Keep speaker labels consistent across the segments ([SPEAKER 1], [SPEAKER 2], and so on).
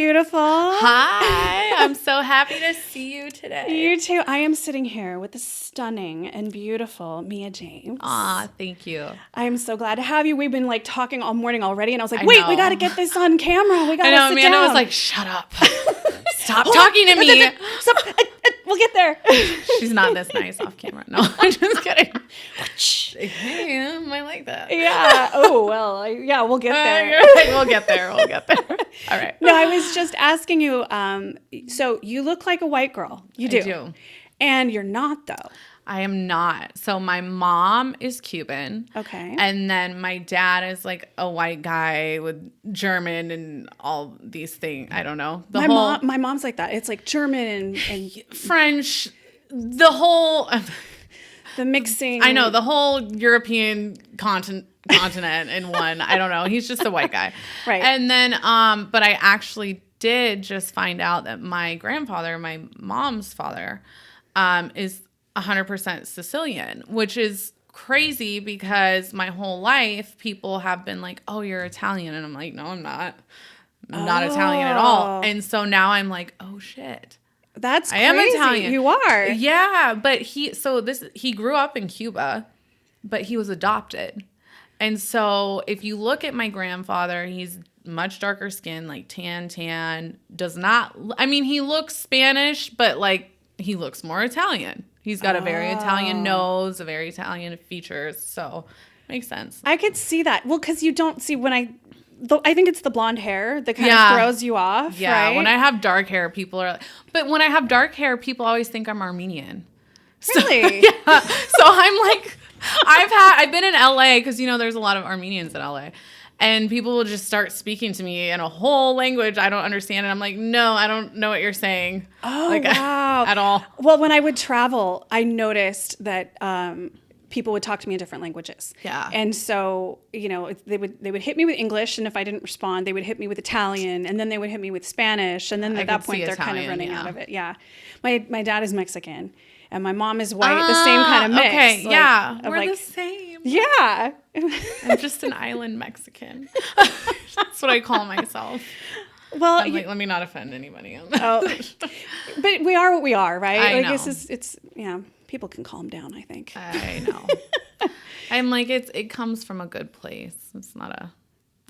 [SPEAKER 1] beautiful.
[SPEAKER 2] Hi. I'm so happy to see you today.
[SPEAKER 1] You too. I am sitting here with the stunning and beautiful Mia James.
[SPEAKER 2] Aw, thank you.
[SPEAKER 1] I'm so glad to have you. We've been like talking all morning already, and I was like,
[SPEAKER 2] I
[SPEAKER 1] wait,
[SPEAKER 2] know.
[SPEAKER 1] we got to get this on camera. We got to
[SPEAKER 2] I know,
[SPEAKER 1] sit
[SPEAKER 2] Amanda
[SPEAKER 1] down.
[SPEAKER 2] was like, shut up. Stop talking to me.
[SPEAKER 1] Stop. We'll get there.
[SPEAKER 2] She's not this nice off camera. No, I'm just kidding. Hey, I might like that.
[SPEAKER 1] Yeah. Oh, well, yeah, we'll get there.
[SPEAKER 2] You're right. We'll get there. All right.
[SPEAKER 1] No, I was just asking you, so you look like a white girl. You do.
[SPEAKER 2] I do.
[SPEAKER 1] And you're not, though.
[SPEAKER 2] I am not. So my mom is Cuban.
[SPEAKER 1] Okay.
[SPEAKER 2] And then my dad is like a white guy with German and all these things. I don't know.
[SPEAKER 1] My mom's like that. It's like German and
[SPEAKER 2] French, the whole...
[SPEAKER 1] the mixing.
[SPEAKER 2] I know, the whole European continent in one. I don't know. He's just a white guy.
[SPEAKER 1] Right.
[SPEAKER 2] And then, but I actually did just find out that my grandfather, my mom's father, is 100% Sicilian, which is crazy because my whole life people have been like, oh, you're Italian. And I'm like, no, I'm not. I'm not Italian at all. And so now I'm like, oh, shit.
[SPEAKER 1] That's crazy.
[SPEAKER 2] I am Italian.
[SPEAKER 1] You are.
[SPEAKER 2] Yeah, but he grew up in Cuba, but he was adopted. And so if you look at my grandfather, he's much darker skin, like tan, does not, I mean, he looks Spanish, but like he looks more Italian. He's got a very Italian nose, a very Italian features. So makes sense.
[SPEAKER 1] I could see that. Well, because you don't see I think it's the blonde hair that kind of throws you off,
[SPEAKER 2] yeah,
[SPEAKER 1] right?
[SPEAKER 2] when I have dark hair, people are like, but when I have dark hair, people always think I'm Armenian.
[SPEAKER 1] Really?
[SPEAKER 2] So, yeah. So I'm like, I've been in LA because, there's a lot of Armenians in LA. And people will just start speaking to me in a whole language I don't understand. And I'm like, no, I don't know what you're saying.
[SPEAKER 1] Oh, wow.
[SPEAKER 2] At all.
[SPEAKER 1] Well, when I would travel, I noticed that people would talk to me in different languages.
[SPEAKER 2] Yeah.
[SPEAKER 1] And so, they would hit me with English, and if I didn't respond, they would hit me with Italian, and then they would hit me with Spanish, and then at that point they're kind of running out of it. Yeah. My dad is Mexican, and my mom is white, the same kind of mix.
[SPEAKER 2] Okay,
[SPEAKER 1] like,
[SPEAKER 2] yeah. We're
[SPEAKER 1] like,
[SPEAKER 2] the same.
[SPEAKER 1] Yeah.
[SPEAKER 2] I'm just an island Mexican. That's what I call myself.
[SPEAKER 1] Well,
[SPEAKER 2] I'm like, let me not offend anybody.
[SPEAKER 1] Oh, but we are what we are, right?
[SPEAKER 2] I
[SPEAKER 1] like
[SPEAKER 2] know.
[SPEAKER 1] it's people can calm down, I think.
[SPEAKER 2] I know. I'm like, it comes from a good place. It's not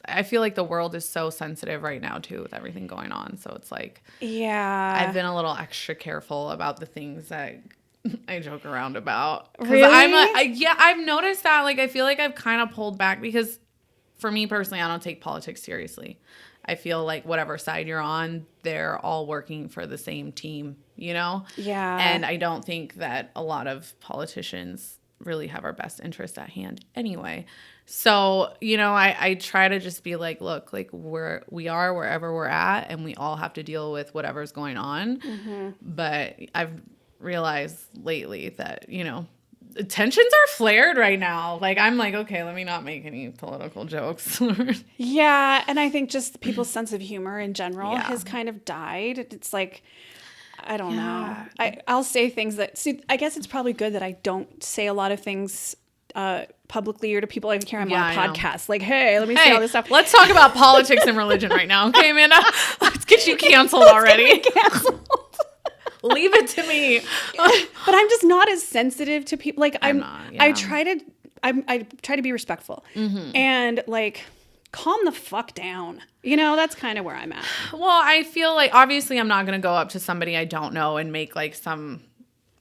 [SPEAKER 2] I feel like the world is so sensitive right now too with everything going on. So it's like,
[SPEAKER 1] yeah,
[SPEAKER 2] I've been a little extra careful about the things that I joke around about.
[SPEAKER 1] Really?
[SPEAKER 2] I've noticed that. Like, I feel like I've kind of pulled back because for me personally, I don't take politics seriously. I feel like whatever side you're on, they're all working for the same team, Yeah. And I don't think that a lot of politicians really have our best interest at hand anyway. So, I try to just be like, look, like we are wherever we're at, and we all have to deal with whatever's going on. Mm-hmm. But I've realized lately that, tensions are flared right now. Like, I'm like, okay, let me not make any political jokes.
[SPEAKER 1] Yeah, and I think just people's sense of humor in general has kind of died. It's like, I don't know. I'll say things I guess it's probably good that I don't say a lot of things publicly or to people I hear on a podcast. Like, hey, let me say all this stuff.
[SPEAKER 2] Let's talk about politics and religion right now. Okay, Amanda? Let's get you canceled already. Leave it to me.
[SPEAKER 1] But I'm just not as sensitive to people. Like,
[SPEAKER 2] I'm not, yeah.
[SPEAKER 1] I try to be respectful and like calm the fuck down. That's kind of where I'm at.
[SPEAKER 2] Well, I feel like obviously I'm not going to go up to somebody I don't know and make like some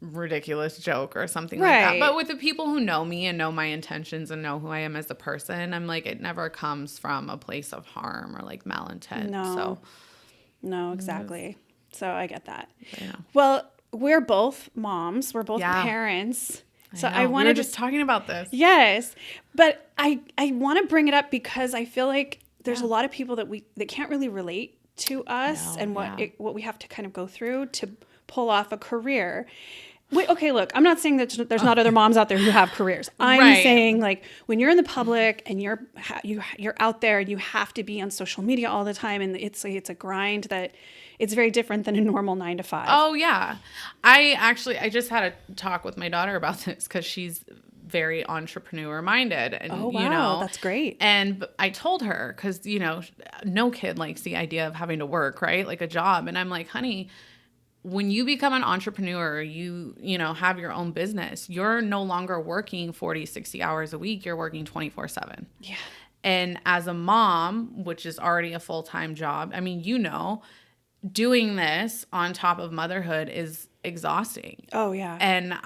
[SPEAKER 2] ridiculous joke or something like that. But with the people who know me and know my intentions and know who I am as a person, I'm like, it never comes from a place of harm or like malintent.
[SPEAKER 1] No, exactly. So I get that.
[SPEAKER 2] Yeah.
[SPEAKER 1] Well, we're both moms. We're both parents. So I wanted
[SPEAKER 2] we were just talking about this.
[SPEAKER 1] Yes. But I want to bring it up because I feel like there's a lot of people that can't really relate to us and what we have to kind of go through to pull off a career. Wait, okay, look, I'm not saying that there's not other moms out there who have careers. I'm saying, like, when you're in the public and you're out there and you have to be on social media all the time, and it's a grind that it's very different than a normal 9 to 5.
[SPEAKER 2] Oh yeah, I just had a talk with my daughter about this because she's very entrepreneur minded. And,
[SPEAKER 1] oh, wow. That's great.
[SPEAKER 2] And I told her, because, no kid likes the idea of having to work, right? Like a job. And I'm like, honey, when you become an entrepreneur, you have your own business, you're no longer working 40, 60 hours a week. You're working 24/7.
[SPEAKER 1] Yeah.
[SPEAKER 2] And as a mom, which is already a full-time job, I mean, doing this on top of motherhood is exhausting.
[SPEAKER 1] Oh, yeah.
[SPEAKER 2] And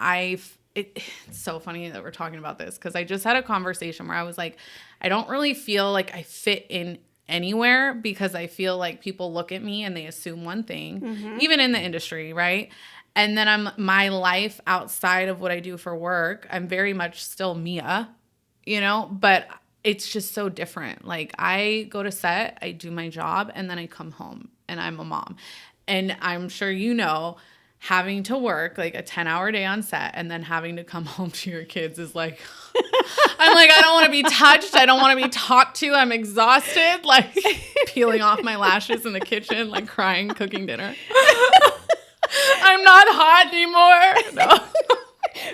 [SPEAKER 2] it's so funny that we're talking about this, because I just had a conversation where I was like, I don't really feel like I fit in anywhere, because I feel like people look at me and they assume one thing, even in the industry, right? And then my life outside of what I do for work, I'm very much still Mia, but it's just so different. Like, I go to set, I do my job, and then I come home and I'm a mom. And I'm sure having to work like a 10-hour day on set and then having to come home to your kids is like, I'm like, I don't want to be touched. I don't want to be talked to. I'm exhausted, like peeling off my lashes in the kitchen, like crying, cooking dinner. I'm not hot anymore. No.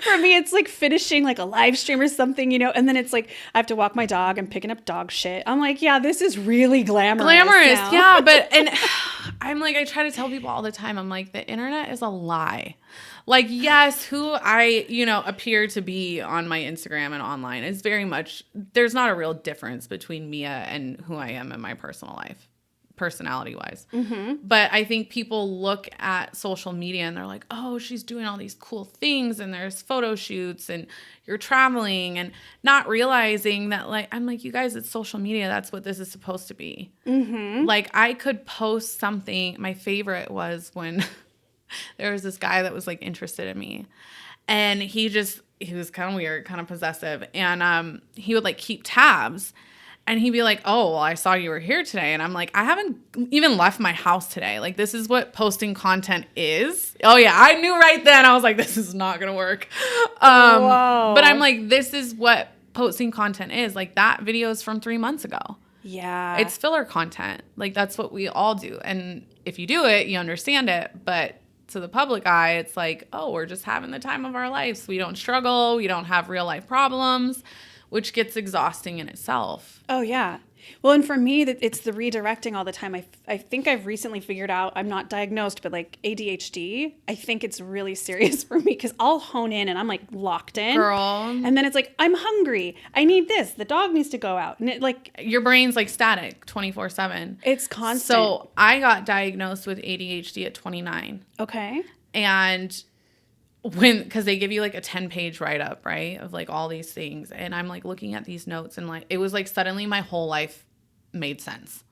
[SPEAKER 1] For me, it's like finishing like a live stream or something, and then it's like I have to walk my dog and picking up dog shit. I'm like, yeah, this is really glamorous now.
[SPEAKER 2] Yeah. And I'm like, I try to tell people all the time, I'm like, the internet is a lie. Like, yes, who I, appear to be on my Instagram and online is very much, there's not a real difference between Mia and who I am in my personal life, personality-wise. But I think people look at social media and they're like, oh, she's doing all these cool things and there's photo shoots and you're traveling, and not realizing that, like, I'm like, you guys, it's social media. That's what this is supposed to be. Like, I could post something. My favorite was when there was this guy that was like interested in me, and he was kind of weird, kind of possessive. And he would like keep tabs. And he'd be like, oh, well, I saw you were here today. And I'm like, I haven't even left my house today. Like, this is what posting content is. Oh, yeah. I knew right then. I was like, this is not going to work.
[SPEAKER 1] Whoa.
[SPEAKER 2] But I'm like, this is what posting content is. Like, that video is from 3 months ago.
[SPEAKER 1] Yeah.
[SPEAKER 2] It's filler content. Like, that's what we all do. And if you do it, you understand it. But to the public eye, it's like, oh, we're just having the time of our lives. We don't struggle. We don't have real life problems, which gets exhausting in itself.
[SPEAKER 1] Oh, yeah. Well, and for me, it's the redirecting all the time. I think I've recently figured out, I'm not diagnosed, but like ADHD, I think it's really serious for me, because I'll hone in and I'm like locked in.
[SPEAKER 2] Girl.
[SPEAKER 1] And then it's like, I'm hungry. I need this. The dog needs to go out. And it like...
[SPEAKER 2] Your brain's like static 24/7.
[SPEAKER 1] It's constant.
[SPEAKER 2] So I got diagnosed with ADHD at 29.
[SPEAKER 1] Okay.
[SPEAKER 2] And... because they give you like a 10-page write-up, right, of like all these things, and I'm like looking at these notes, and like it was like suddenly my whole life made sense.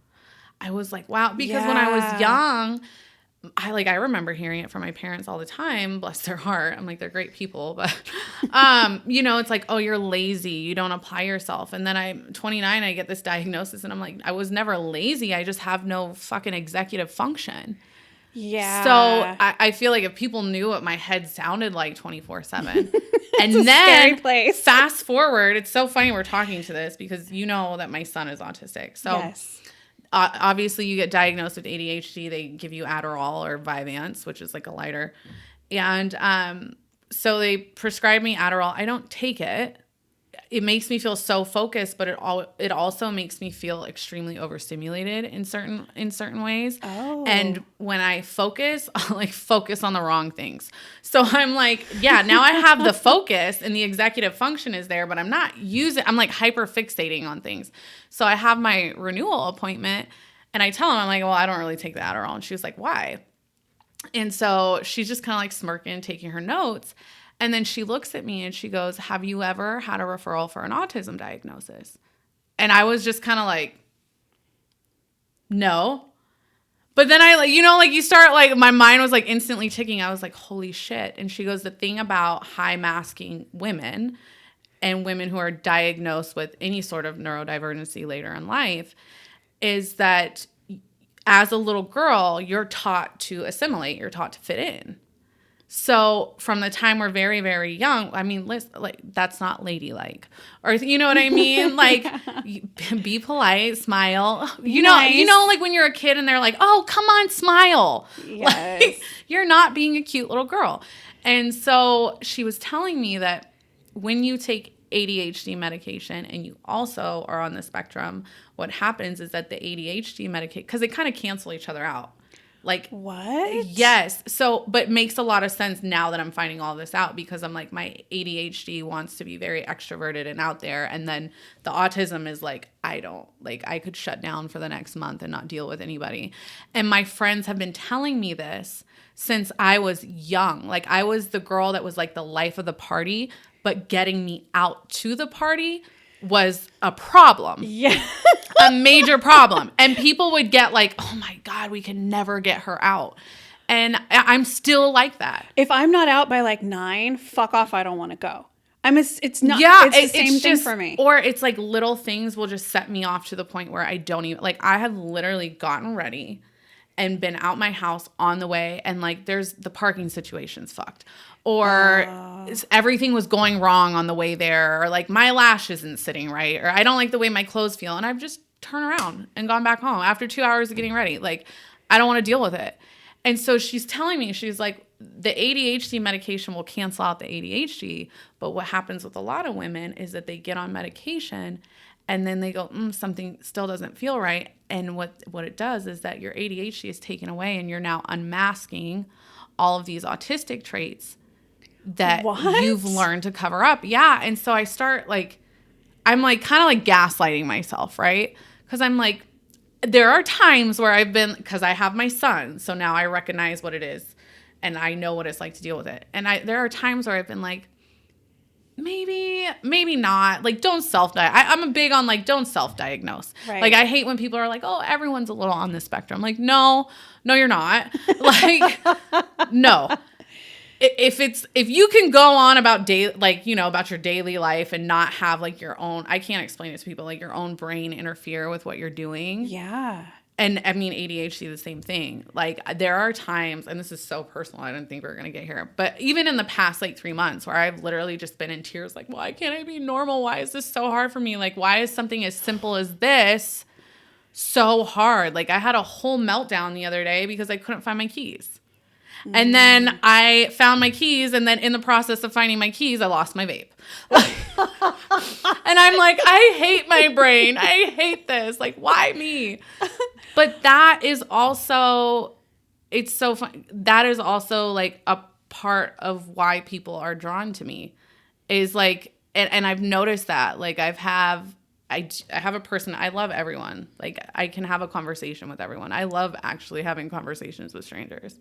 [SPEAKER 2] I was like, wow, because when I was young, I remember hearing it from my parents all the time, bless their heart. I'm like, they're great people, but it's like, oh, you're lazy, you don't apply yourself. And then I'm 29, I get this diagnosis, and I'm like, I was never lazy, I just have no fucking executive function.
[SPEAKER 1] Yeah.
[SPEAKER 2] So I feel like if people knew what my head sounded like 24/7, and
[SPEAKER 1] a
[SPEAKER 2] then
[SPEAKER 1] scary place.
[SPEAKER 2] Fast forward, it's so funny we're talking to this, because you know that my son is autistic. So
[SPEAKER 1] yes.
[SPEAKER 2] Obviously you get diagnosed with ADHD, they give you Adderall or Vyvanse, which is like a lighter. And so they prescribe me Adderall. I don't take it. It makes me feel so focused, but it also makes me feel extremely overstimulated in certain ways.
[SPEAKER 1] Oh.
[SPEAKER 2] And when I focus, I'll like focus on the wrong things. So I'm like, yeah, now I have the focus and the executive function is there, but I'm not I'm like hyper fixating on things. So I have my renewal appointment, and I tell him, I'm like, well, I don't really take the Adderall. And she was like, why? And so she's just kind of like smirking, taking her notes. And then she looks at me and she goes, have you ever had a referral for an autism diagnosis? And I was just kind of like, no. But then you start like, my mind was like instantly ticking. I was like, holy shit. And she goes, the thing about high masking women and women who are diagnosed with any sort of neurodivergency later in life is that as a little girl, you're taught to assimilate, you're taught to fit in. So from the time we're very, very young, I mean, like that's not ladylike, or you know what I mean? Like, be polite, smile. You know, like when you're a kid and they're like, "Oh, come on, smile."
[SPEAKER 1] Yes.
[SPEAKER 2] Like, you're not being a cute little girl. And so she was telling me that when you take ADHD medication and you also are on the spectrum, what happens is that the ADHD medication, because they kind of cancel each other out. Like,
[SPEAKER 1] what?
[SPEAKER 2] Yes. So, but it makes a lot of sense now that I'm finding all this out, because I'm like, my ADHD wants to be very extroverted and out there. And then the autism is like, I don't, like, I could shut down for the next month and not deal with anybody. And my friends have been telling me this since I was young. Like, I was the girl that was like the life of the party, but getting me out to the party was a problem.
[SPEAKER 1] Yeah.
[SPEAKER 2] A major problem. And people would get like, oh my God, we can never get her out. And I'm still like that.
[SPEAKER 1] If I'm not out by like 9, fuck off, I don't want to go. It's not,
[SPEAKER 2] yeah,
[SPEAKER 1] it's the same thing for me.
[SPEAKER 2] Or it's like little things will just set me off to the point where I don't even, like, I have literally gotten ready and been out my house on the way, and like there's the parking situation's fucked. Or everything was going wrong on the way there, or like my lash isn't sitting right, or I don't like the way my clothes feel, and I've just turned around and gone back home after 2 hours of getting ready. Like, I don't want to deal with it. And so she's telling me, she's like, the ADHD medication will cancel out the ADHD, but what happens with a lot of women is that they get on medication and then they go, something still doesn't feel right. And what it does is that your ADHD is taken away, and you're now unmasking all of these autistic traits that you've learned to cover up. Yeah. And so I start like, I'm like kind of like gaslighting myself, right? Because I'm like, there are times where I've been, because I have my son, so now I recognize what it is and I know what it's like to deal with it. And there are times where I've been like, maybe not. Like, don't self-diagnose. I'm a big on like, don't self-diagnose. Right. Like, I hate when people are like, oh, everyone's a little on the spectrum. Like, no, you're not. Like, no. If you can go on about about your daily life and not have like your own, I can't explain it to people, like your own brain interfere with what you're doing.
[SPEAKER 1] Yeah.
[SPEAKER 2] And I mean, ADHD, the same thing. Like, there are times, and this is so personal, I didn't think we were going to get here, but even in the past like 3 months where I've literally just been in tears, like, why can't I be normal? Why is this so hard for me? Like, why is something as simple as this so hard? Like, I had a whole meltdown the other day because I couldn't find my keys. And then I found my keys, and then in the process of finding my keys, I lost my vape. And I'm like, I hate my brain. I hate this. Like, why me? But that is also, it's so fun. That is also like a part of why people are drawn to me, is like, and I've noticed that, like, I have a person, I love everyone. Like, I can have a conversation with everyone. I love actually having conversations with strangers.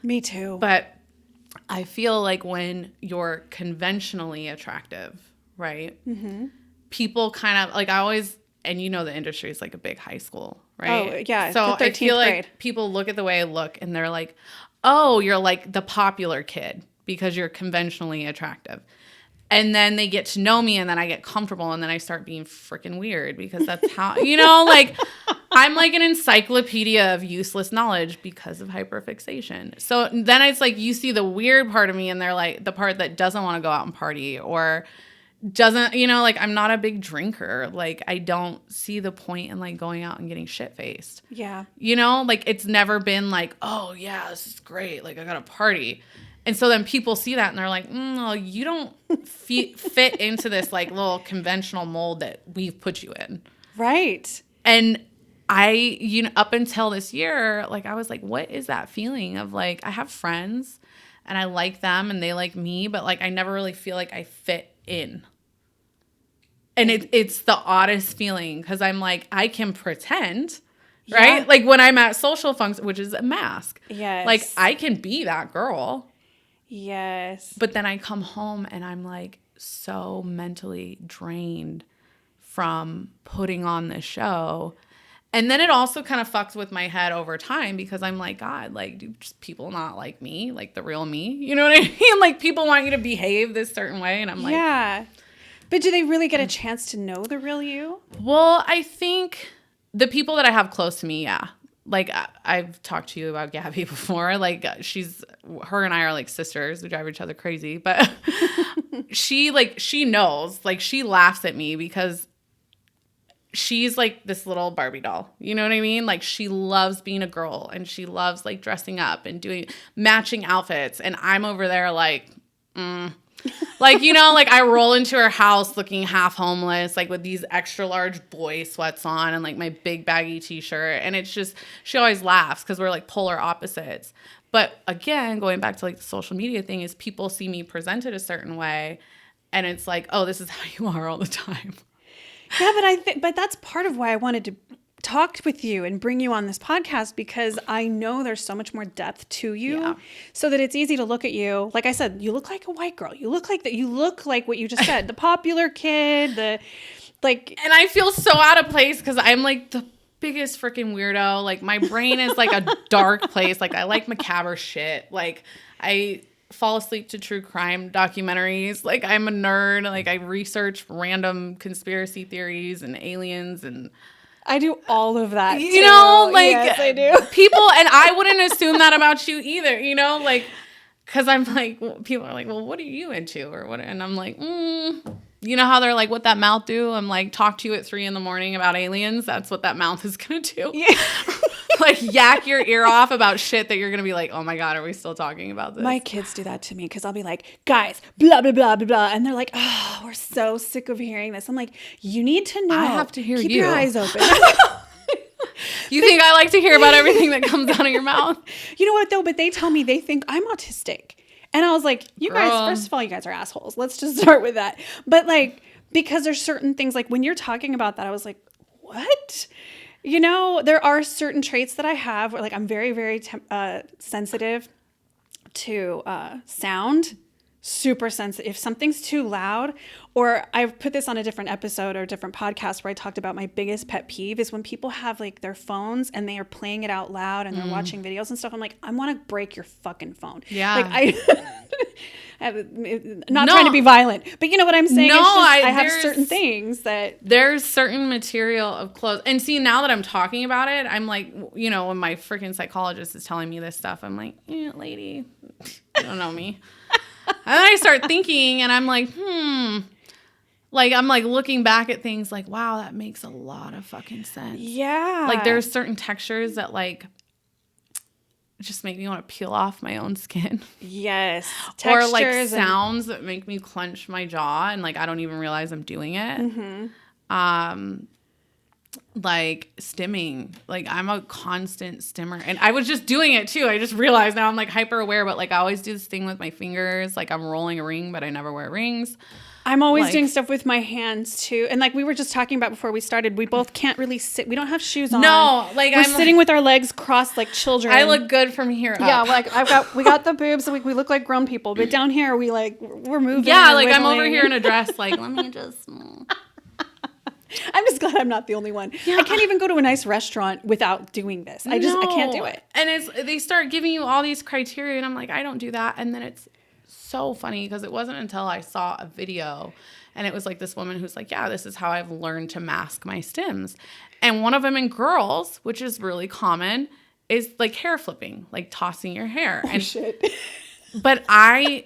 [SPEAKER 1] Me too.
[SPEAKER 2] But I feel like when you're conventionally attractive, right? Mm-hmm. People kind of, like, I always, and you know the industry is like a big high school, right?
[SPEAKER 1] Oh, yeah.
[SPEAKER 2] So I feel
[SPEAKER 1] grade.
[SPEAKER 2] like people look at the way I look and they're like, oh, you're like the popular kid because you're conventionally attractive. And then they get to know me, and then I get comfortable, and then I start being freaking weird because that's how, like, I'm like an encyclopedia of useless knowledge because of hyperfixation. So then it's like you see the weird part of me, and they're like the part that doesn't want to go out and party or doesn't, like, I'm not a big drinker. Like, I don't see the point in like going out and getting shit-faced.
[SPEAKER 1] Yeah.
[SPEAKER 2] Like, it's never been like, oh yeah, this is great. Like, I got to party. And so then people see that and they're like, well, you don't fit into this like little conventional mold that we've put you in.
[SPEAKER 1] Right.
[SPEAKER 2] And I, up until this year, like, I was like, what is that feeling of like, I have friends and I like them and they like me, but like, I never really feel like I fit in. And it's the oddest feeling because I'm like, I can pretend, right? Like when I'm at social functions, which is a mask.
[SPEAKER 1] Yes.
[SPEAKER 2] Like, I can be that girl.
[SPEAKER 1] Yes.
[SPEAKER 2] But then I come home and I'm like so mentally drained from putting on this show. And then it also kind of fucks with my head over time because I'm like, God, like, do just people not like me? Like the real me? You know what I mean? Like, people want you to behave this certain way. And I'm like,
[SPEAKER 1] yeah. But do they really get a chance to know the real you?
[SPEAKER 2] Well, I think the people that I have close to me, yeah. Like, I've talked to you about Gabby before. Like, her and I are like sisters. We drive each other crazy. But she knows. Like, she laughs at me because she's like this little Barbie doll. You know what I mean? Like, she loves being a girl and she loves like dressing up and doing matching outfits. And I'm over there like, Like, you know, like I roll into her house looking half homeless, like with these extra large boy sweats on and like my big baggy t-shirt. And it's just, she always laughs because we're like polar opposites. But again, going back to like the social media thing is people see me presented a certain way and it's like, oh, this is how you are all the time.
[SPEAKER 1] Yeah, but that's part of why I wanted to talk with you and bring you on this podcast, because I know there's so much more depth to you, so that it's easy to look at you. Like I said, you look like a white girl. You look like that. You look like what you just said, the popular kid, and I feel so out of place because I'm like the biggest freaking weirdo. Like my brain is like a dark place. Like I like macabre shit. Like I fall asleep to true crime documentaries. Like I'm a nerd. Like I research random conspiracy theories and aliens, and I do all of that too.
[SPEAKER 2] You know, like
[SPEAKER 1] yes, I do.
[SPEAKER 2] People, and I wouldn't assume that about you either, you know, like, because I'm like, people are like, well, what are you into or what? And I'm like, you know how they're like, what that mouth do? I'm like, talk to you at 3 a.m. about aliens. That's what that mouth is going to do. Yeah. Like yak your ear off about shit that you're going to be like, oh my God, are we still talking about this?
[SPEAKER 1] My kids do that to me because I'll be like, guys, blah, blah, blah, blah, blah. And they're like, oh, we're so sick of hearing this. I'm like, you need to know.
[SPEAKER 2] I have to hear
[SPEAKER 1] Keep
[SPEAKER 2] you.
[SPEAKER 1] your eyes open.
[SPEAKER 2] You think I like to hear about everything that comes out of your mouth?
[SPEAKER 1] You know what though? But they tell me they think I'm autistic. And I was like, you guys, first of all, you guys are assholes. Let's just start with that. But like, because there's certain things, like when you're talking about that, I was like, what? You know, there are certain traits that I have where like I'm very, very sensitive to sound, super sensitive. If something's too loud, or I've put this on a different episode or a different podcast where I talked about my biggest pet peeve is when people have like their phones and they are playing it out loud and they're watching videos and stuff. I'm like, I want to break your fucking phone.
[SPEAKER 2] Yeah.
[SPEAKER 1] Like not trying to be violent, but you know what I'm saying?
[SPEAKER 2] No,
[SPEAKER 1] it's just, I have certain things that
[SPEAKER 2] there's certain material of clothes. And see, now that I'm talking about it, I'm like, you know, when my freaking psychologist is telling me this stuff, I'm like, lady, you don't know me. And then I start thinking and I'm like, like, I'm like looking back at things like, wow, that makes a lot of fucking sense.
[SPEAKER 1] Yeah.
[SPEAKER 2] Like there's certain textures that like just make me want to peel off my own skin.
[SPEAKER 1] Yes.
[SPEAKER 2] Or like sounds that make me clench my jaw and like I don't even realize I'm doing it. Mm-hmm. Like stimming. Like I'm a constant stimmer. And I was just doing it too. I just realized now I'm like hyper aware, but like I always do this thing with my fingers. Like I'm rolling a ring, but I never wear rings.
[SPEAKER 1] I'm always doing stuff with my hands too. And like we were just talking about before we started, we both can't really sit. We don't have shoes on.
[SPEAKER 2] No, like
[SPEAKER 1] we're sitting with our legs crossed like children.
[SPEAKER 2] I look good from here up.
[SPEAKER 1] Yeah, like we got the boobs, so we look like grown people. But down here, we're moving.
[SPEAKER 2] Yeah, like wiggling. I'm over here in a dress. Like let me just.
[SPEAKER 1] I'm just glad I'm not the only one. Yeah. I can't even go to a nice restaurant without doing this. I can't do it.
[SPEAKER 2] And they start giving you all these criteria, and I'm like, I don't do that. And then it's so funny because it wasn't until I saw a video and it was like this woman who's like, yeah, this is how I've learned to mask my stims. And one of them in girls, which is really common, is like hair flipping, like tossing your hair.
[SPEAKER 1] Oh, shit.
[SPEAKER 2] But I'm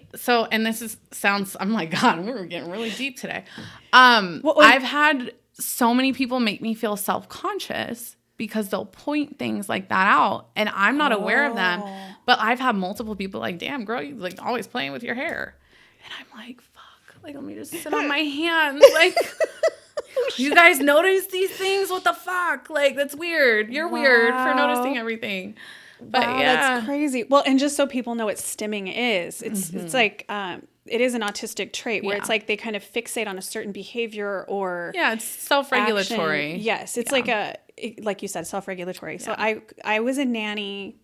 [SPEAKER 2] like, God, we're getting really deep today. I've had so many people make me feel self-conscious because they'll point things like that out and I'm not aware of them. But I've had multiple people like, damn, girl, you like always playing with your hair. And I'm like, fuck, like, let me just sit on my hands. Like, you guys notice these things? What the fuck? Like, that's weird. You're weird for noticing everything. But
[SPEAKER 1] wow, that's crazy. Well, and just so people know what stimming is, it's like, it is an autistic trait where it's like they kind of fixate on a certain behavior or
[SPEAKER 2] it's self-regulatory.
[SPEAKER 1] Action. Yes, it's like you said, self-regulatory. So I was a nanny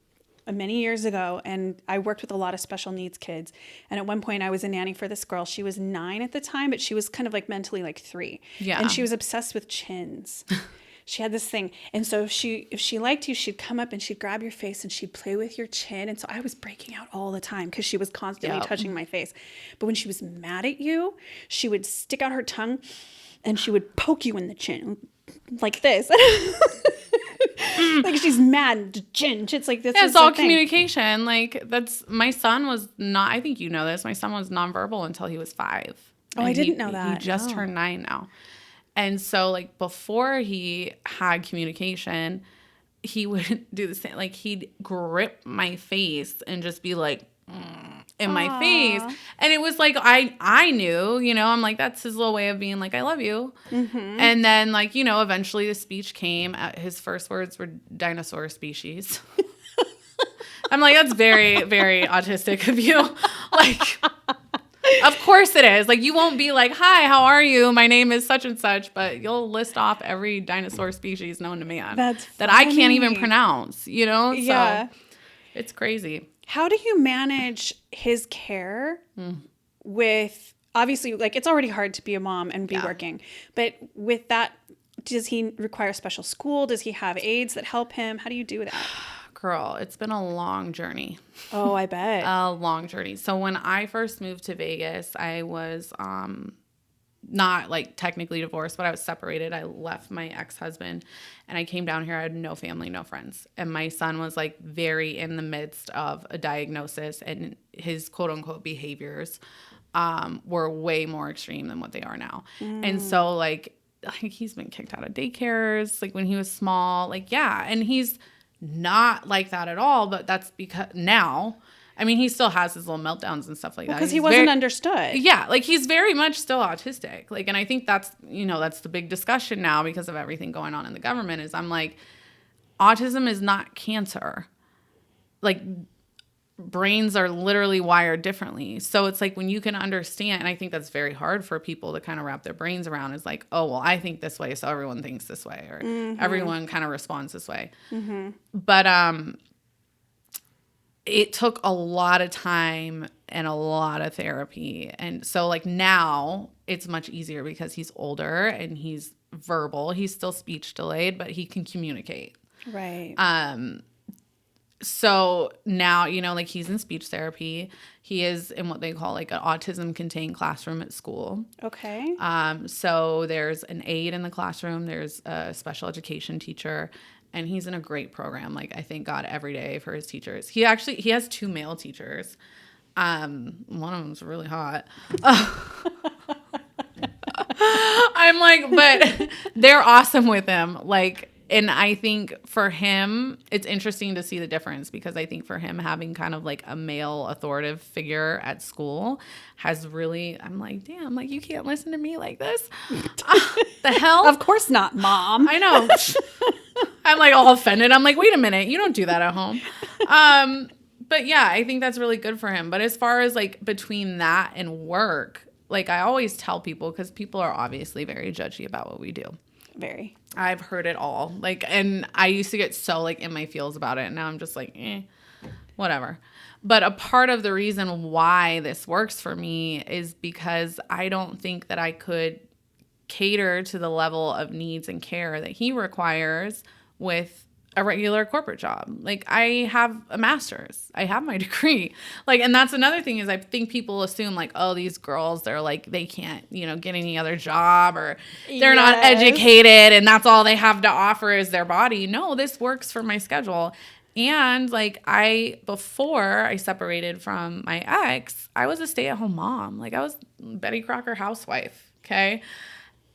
[SPEAKER 1] many years ago, and I worked with a lot of special needs kids. And at one point, I was a nanny for this girl. She was 9 at the time, but she was kind of like mentally like 3. Yeah, and she was obsessed with chins. She had this thing. And so if she liked you, she'd come up and she'd grab your face and she'd play with your chin. And so I was breaking out all the time because she was constantly touching my face. But when she was mad at you, she would stick out her tongue and she would poke you in the chin like this. Like she's mad. Chin. It's like this.
[SPEAKER 2] Yeah, it's all communication. Like my son was not, I think you know this, my son was nonverbal until he was 5.
[SPEAKER 1] Oh, I didn't know that.
[SPEAKER 2] He just turned 9 now. And so, like, before he had communication, he would do the same. Like, he'd grip my face and just be like, in my face. And it was like, I knew, you know, I'm like, that's his little way of being like, I love you. And then like, you know, eventually the speech came. His first words were dinosaur species. I'm like, that's very, very autistic of you. Like, of course it is. Like, you won't be like, hi, how are you? My name is such and such, but you'll list off every dinosaur species known to man that I can't even pronounce, you know?
[SPEAKER 1] Yeah.
[SPEAKER 2] So it's crazy.
[SPEAKER 1] How do you manage his care with, obviously, like, it's already hard to be a mom and be working, but with that, does he require special school? Does he have aides that help him? How do you do that?
[SPEAKER 2] Girl, it's been a long journey.
[SPEAKER 1] Oh, I bet.
[SPEAKER 2] A long journey. So when I first moved to Vegas, I was not like technically divorced, but I was separated. I left my ex-husband and I came down here. I had no family, no friends. And my son was like very in the midst of a diagnosis, and his quote unquote behaviors were way more extreme than what they are now. And so like he's been kicked out of daycares, like when he was small, like, yeah. And he's not like that at all, but that's because now, I mean, he still has his little meltdowns and stuff like that.
[SPEAKER 1] Because he wasn't understood.
[SPEAKER 2] Yeah, like he's very much still autistic. Like, and I think that's, you know, that's the big discussion now because of everything going on in the government is I'm like, autism is not cancer. Like, brains are literally wired differently. So it's like when you can understand, and I think that's very hard for people to kind of wrap their brains around is like, oh, well, I think this way, so everyone thinks this way, or everyone kind of responds this way. But it took a lot of time and a lot of therapy. And so like now it's much easier because he's older and he's verbal. He's still speech delayed, but he can communicate.
[SPEAKER 1] Right.
[SPEAKER 2] So now, you know, like he's in speech therapy. He is in what they call like an autism contained classroom at school.
[SPEAKER 1] Okay.
[SPEAKER 2] So there's an aide in the classroom. There's a special education teacher, and he's in a great program. Like I thank God every day for his teachers. He has 2 male teachers. One of them's really hot. I'm like, but they're awesome with him. Like, and I think for him, it's interesting to see the difference because I think for him, having kind of like a male authoritative figure at school has really, I'm like, damn, like you can't listen to me like this. The hell?
[SPEAKER 1] Of course not, Mom.
[SPEAKER 2] I know. I'm like all offended. I'm like, wait a minute, you don't do that at home. But yeah, I think that's really good for him. But as far as like between that and work, like I always tell people, because people are obviously very judgy about what we do.
[SPEAKER 1] Very.
[SPEAKER 2] I've heard it all. Like, and I used to get so like in my feels about it. And now I'm just like, whatever. But a part of the reason why this works for me is because I don't think that I could cater to the level of needs and care that he requires with a regular corporate job. Like I have a master's, I have my degree. Like, and that's another thing is I think people assume like, oh, these girls, they're like, they can't, you know, get any other job or they're not educated and that's all they have to offer is their body. No, this works for my schedule. And like before I separated from my ex, I was a stay-at-home mom. Like I was Betty Crocker housewife. Okay.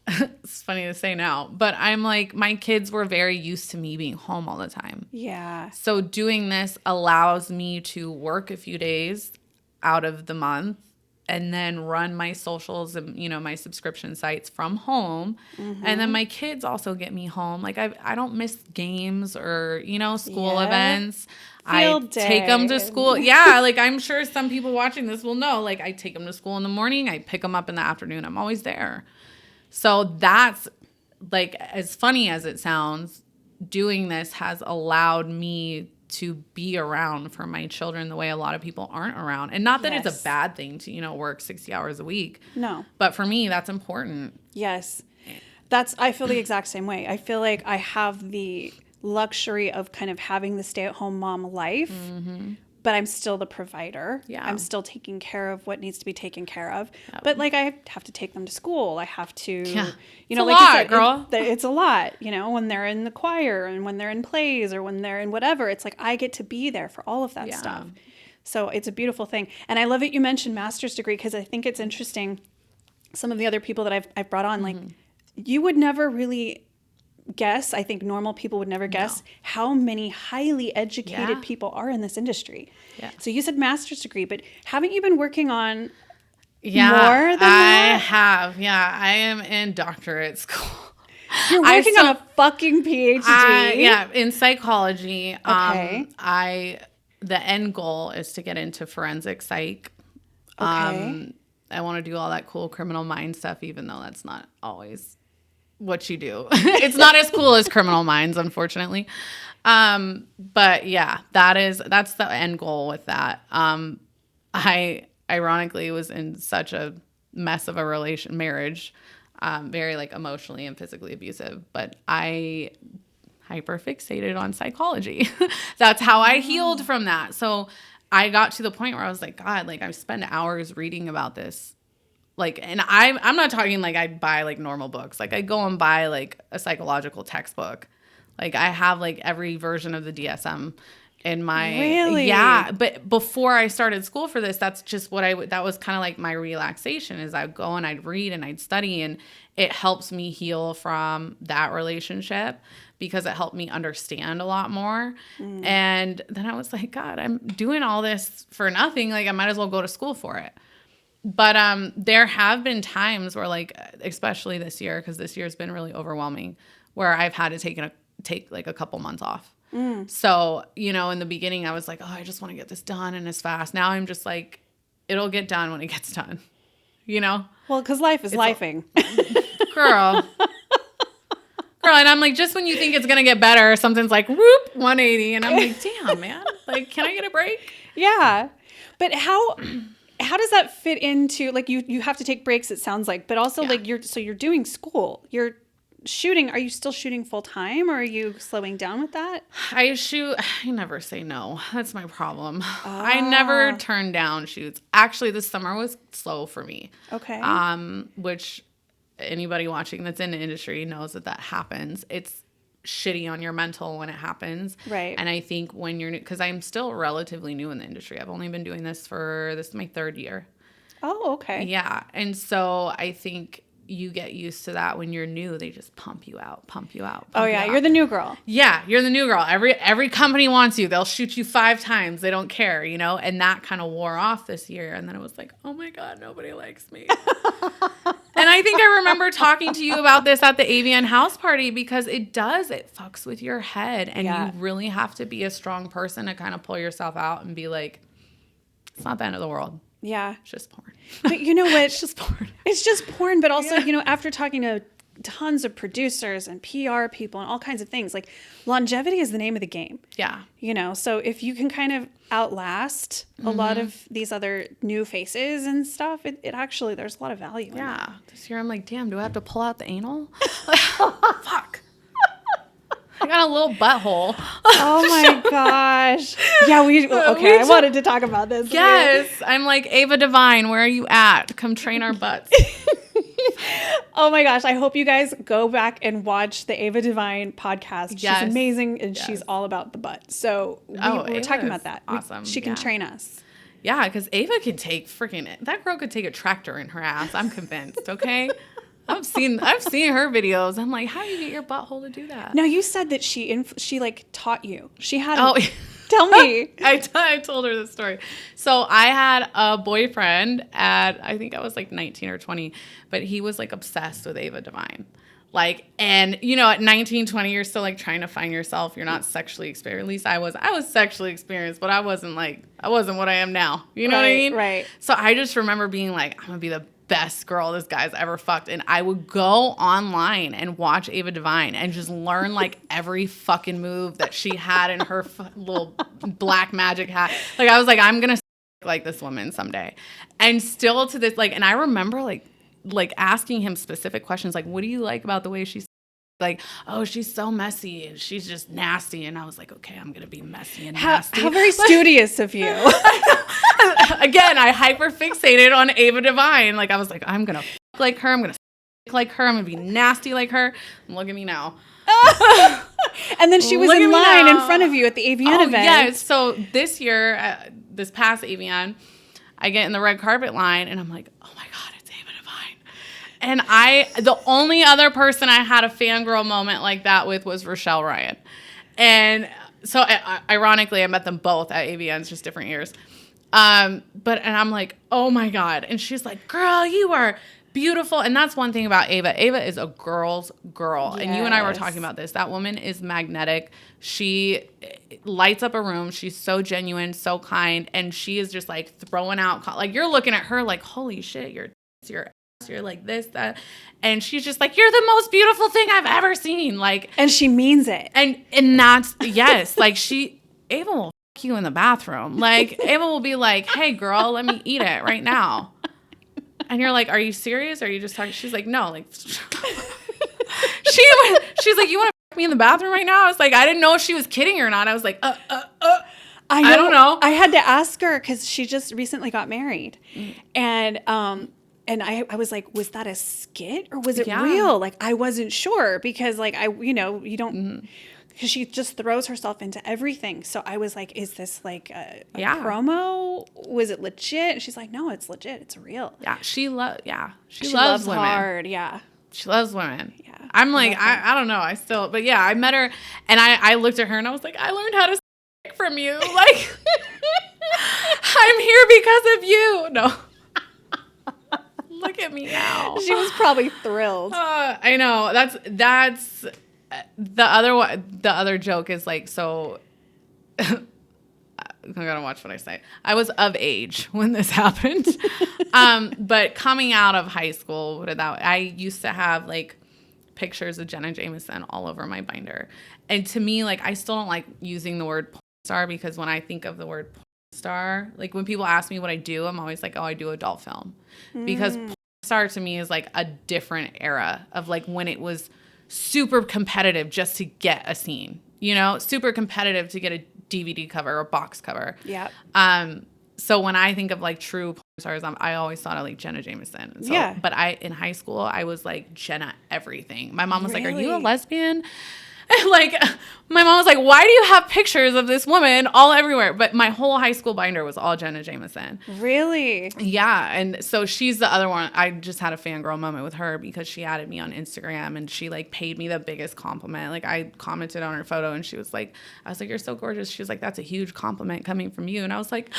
[SPEAKER 2] It's funny to say now, but I'm like, my kids were very used to me being home all the time.
[SPEAKER 1] Yeah.
[SPEAKER 2] So doing this allows me to work a few days out of the month and then run my socials and, you know, my subscription sites from home. And then my kids also get me home. Like I don't miss games or, you know, school events.
[SPEAKER 1] Field day.
[SPEAKER 2] Take them to school. Yeah. Like I'm sure some people watching this will know, like I take them to school in the morning. I pick them up in the afternoon. I'm always there. So that's like, as funny as it sounds, doing this has allowed me to be around for my children the way a lot of people aren't around. And not that it's a bad thing to, you know, work 60 hours a week. No. But for me, that's important.
[SPEAKER 1] Yes. I feel the exact same way. I feel like I have the luxury of kind of having the stay-at-home mom life. But I'm still the provider. Yeah. I'm still taking care of what needs to be taken care of. Yep. But like I have to take them to school. I have to, you know,
[SPEAKER 2] like you said, girl.
[SPEAKER 1] It's a lot, you know, when they're in the choir and when they're in plays or when they're in whatever, it's like I get to be there for all of that stuff. So it's a beautiful thing. And I love that you mentioned master's degree because I think it's interesting. Some of the other people that I've brought on, like you would never really guess, I think normal people would never guess how many highly educated people are in this industry. Yeah. So you said master's degree, but haven't you been working on more than that?
[SPEAKER 2] I have. Yeah, I am in doctorate school.
[SPEAKER 1] You're working on a fucking PhD.
[SPEAKER 2] In psychology.
[SPEAKER 1] Okay.
[SPEAKER 2] The end goal is to get into forensic psych.
[SPEAKER 1] Okay.
[SPEAKER 2] I want to do all that cool criminal mind stuff, even though that's not always what you do. It's not as cool as criminal minds, unfortunately. But yeah, that's the end goal with that. I ironically was in such a mess of a marriage, very like emotionally and physically abusive, but I hyper fixated on psychology. That's how I healed from that. So I got to the point where I was like, God, like I spend hours reading about this. Like, and I'm not talking like I buy like normal books. Like I go and buy like a psychological textbook. Like I have like every version of the DSM in my, yeah. But before I started school for this, that's just what that was kind of like my relaxation is I'd go and I'd read and I'd study, and it helps me heal from that relationship because it helped me understand a lot more. And then I was like, God, I'm doing all this for nothing. Like I might as well go to school for it. But there have been times where like, especially this year, because this year has been really overwhelming, where I've had to take like a couple months off. So, you know, in the beginning I was like, oh, I just want to get this done and as fast. Now I'm just like, it'll get done when it gets done, you know?
[SPEAKER 1] Well, because life is lifing.
[SPEAKER 2] Girl, and I'm like, just when you think it's going to get better, something's like, whoop, 180. And I'm like, damn, man, like, can I get a break?
[SPEAKER 1] Yeah. But how does that fit into, like, you have to take breaks, it sounds like, but also like you're doing school, you're shooting. Are you still shooting full time, or are you slowing down with that? I
[SPEAKER 2] never say no. That's my problem. I never turn down shoots. Actually, this summer was slow for me.
[SPEAKER 1] Okay.
[SPEAKER 2] Which anybody watching that's in the industry knows that happens. It's shitty on your mental when it happens.
[SPEAKER 1] Right.
[SPEAKER 2] And I think when you're new, because I'm still relatively new in the industry. I've only been doing this is my 3rd year.
[SPEAKER 1] Oh, okay.
[SPEAKER 2] Yeah. And so I think you get used to that when you're new. They just pump you out.
[SPEAKER 1] You're the new girl.
[SPEAKER 2] Yeah, you're the new girl. Every company wants you. They'll shoot you 5 times. They don't care, you know? And that kind of wore off this year. And then it was like, oh my God, nobody likes me. And I think I remember talking to you about this at the AVN house party, because it fucks with your head. And you really have to be a strong person to kind of pull yourself out and be like, it's not the end of the world.
[SPEAKER 1] Yeah.
[SPEAKER 2] It's just porn.
[SPEAKER 1] But you know what?
[SPEAKER 2] It's just porn.
[SPEAKER 1] It's just porn. But also, you know, after talking to tons of producers and PR people and all kinds of things, like longevity is the name of the game.
[SPEAKER 2] Yeah.
[SPEAKER 1] You know, so if you can kind of outlast a lot of these other new faces and stuff, it actually, there's a lot of value in that.
[SPEAKER 2] This year I'm like, damn, do I have to pull out the anal? Fuck. I got a little butthole.
[SPEAKER 1] Oh my gosh. Yeah, I wanted to talk about this.
[SPEAKER 2] Yes. I'm like, Ava Devine, where are you at? Come train our butts.
[SPEAKER 1] Oh my gosh. I hope you guys go back and watch the Ava Devine podcast. She's amazing, and she's all about the butt. So we're talking about that.
[SPEAKER 2] Awesome.
[SPEAKER 1] She can train us.
[SPEAKER 2] Yeah, because Ava can take that girl could take a tractor in her ass. I'm convinced, okay? I've seen her videos. I'm like, how do you get your butthole to do that?
[SPEAKER 1] Now, you said that she like taught you. She had.
[SPEAKER 2] Tell me. I told her this story. So I had a boyfriend I think I was like 19 or 20, but he was like obsessed with Ava Devine. Like, and you know, at 19, 20, you're still like trying to find yourself. You're not sexually experienced. At least I was sexually experienced, but I wasn't what I am now. You know what I mean?
[SPEAKER 1] Right.
[SPEAKER 2] So I just remember being like, I'm going to be the best girl this guy's ever fucked. And I would go online and watch Ava Devine and just learn like every fucking move that she had in her little black magic hat. Like, I was like, I'm going to like this woman someday. And still to this, like, and I remember like asking him specific questions, like, what do you like about the way she's like, oh, she's so messy and she's just nasty. And I was like, okay, I'm going to be messy and nasty.
[SPEAKER 1] How very studious of you.
[SPEAKER 2] Again, I hyper fixated on Ava Devine. Like, I was like, I'm going to like her. I'm going to like her. I'm going to be nasty like her. And look at me now.
[SPEAKER 1] And then she was in line in front of you at the AVN event.
[SPEAKER 2] Yeah. So this year, this past AVN, I get in the red carpet line and I'm like, oh my God, it's Ava Devine. And the only other person I had a fangirl moment like that with was Rochelle Ryan. And so ironically, I met them both at AVNs, just different years. And I'm like, oh my God. And she's like, girl, you are beautiful. And that's one thing about Ava. Ava is a girl's girl. Yes. And you and I were talking about this. That woman is magnetic. She lights up a room. She's so genuine, so kind. And she is just like throwing out, like you're looking at her like, holy shit, you're like this, that. And she's just like, you're the most beautiful thing I've ever seen. Like,
[SPEAKER 1] and she means it.
[SPEAKER 2] And that's, yes, like Ava will fuck you in the bathroom. Like Ava will be like, hey girl, let me eat it right now. And you're like, are you serious? Or are you just talking? She's like, no, like, she's like, you want to fuck me in the bathroom right now? I was like, I didn't know if she was kidding or not. I was like, I don't know.
[SPEAKER 1] I had to ask her because she just recently got married. And I was like, was that a skit or was it real? Like, I wasn't sure because like, you don't, because she just throws herself into everything. So I was like, is this like a promo? Was it legit? And she's like, no, it's legit. It's real.
[SPEAKER 2] Yeah. She loves women.
[SPEAKER 1] Hard. Yeah.
[SPEAKER 2] She loves women.
[SPEAKER 1] Yeah.
[SPEAKER 2] I'm like, I don't know. But yeah, I met her and I looked at her and I was like, I learned how to from you. Like, I'm here because of you. No. Look at me now.
[SPEAKER 1] She was probably thrilled.
[SPEAKER 2] I know. That's the other one. The other joke is like, so I'm gonna watch what I say. I was of age when this happened, but coming out of high school, I used to have like pictures of Jenna Jameson all over my binder, and to me, like, I still don't like using the word porn star because when I think of the word porn star, like when people ask me what I do, I'm always like, oh, I do adult film, because porn star to me is like a different era of like when it was super competitive just to get a scene, super competitive to get a DVD cover or box cover.
[SPEAKER 1] Yeah.
[SPEAKER 2] So when I think of like true porn stars, I always thought of like Jenna Jameson. So, yeah. But in high school, I was like Jenna everything. My mom was like, "Are you a lesbian?" And like, my mom was like, why do you have pictures of this woman all everywhere? But my whole high school binder was all Jenna Jameson.
[SPEAKER 1] Really?
[SPEAKER 2] Yeah. And so she's the other one. I just had a fangirl moment with her because she added me on Instagram and she like paid me the biggest compliment. Like I commented on her photo and she was like, I was like, you're so gorgeous. She was like, that's a huge compliment coming from you. And I was like,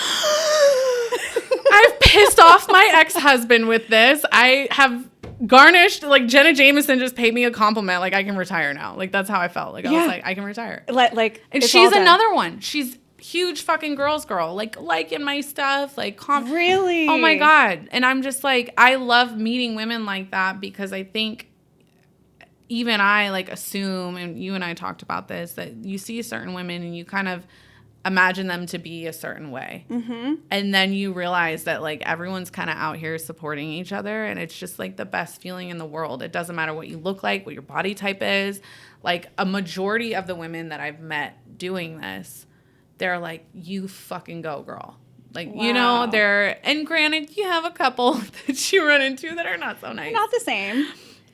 [SPEAKER 2] I've pissed off my ex-husband with this. I have garnished, like Jenna Jameson just paid me a compliment. Like I can retire now. Like that's how I felt. Like I was like, I can retire.
[SPEAKER 1] Like
[SPEAKER 2] and she's another one. She's huge fucking girl. Like liking my stuff. Like
[SPEAKER 1] really?
[SPEAKER 2] Oh my God. And I'm just like, I love meeting women like that because I think even I like assume, and you and I talked about this, that you see certain women and you kind of imagine them to be a certain way. Mm-hmm. And then you realize that like everyone's kind of out here supporting each other and it's just like the best feeling in the world. It doesn't matter what you look like, what your body type is. Like a majority of the women that I've met doing this, they're like, you fucking go, girl. Like, wow. And granted, you have a couple that you run into that are not so nice.
[SPEAKER 1] Not the same.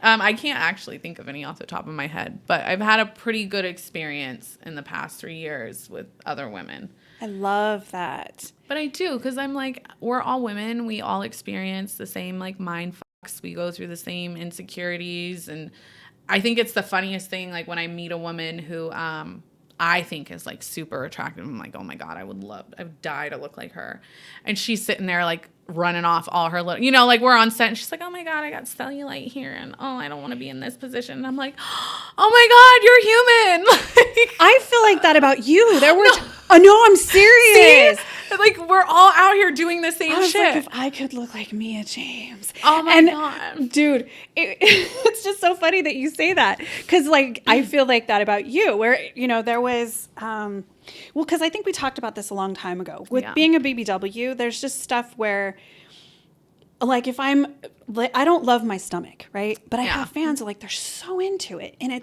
[SPEAKER 2] I can't actually think of any off the top of my head, but I've had a pretty good experience in the past 3 years with other women.
[SPEAKER 1] I love that.
[SPEAKER 2] But I do, because I'm like, we're all women. We all experience the same like mind fucks. We go through the same insecurities. And I think it's the funniest thing, like when I meet a woman who I think is like super attractive. I'm like, oh my God, I would die to look like her. And she's sitting there like running off all her little, like we're on set and she's like, oh my God, I got cellulite here and oh, I don't want to be in this position. And I'm like, oh my God, you're human.
[SPEAKER 1] I feel like that about you. There were no, I'm serious.
[SPEAKER 2] See? Like we're all out here doing the same shit.
[SPEAKER 1] Like, if I could look like Mia James.
[SPEAKER 2] Oh my God.
[SPEAKER 1] Dude, it's just so funny that you say that. Cause like, I feel like that about you where, there was, because I think we talked about this a long time ago. With being a BBW, there's just stuff where, like, if I don't love my stomach, right? But I have fans who, like, they're so into it. And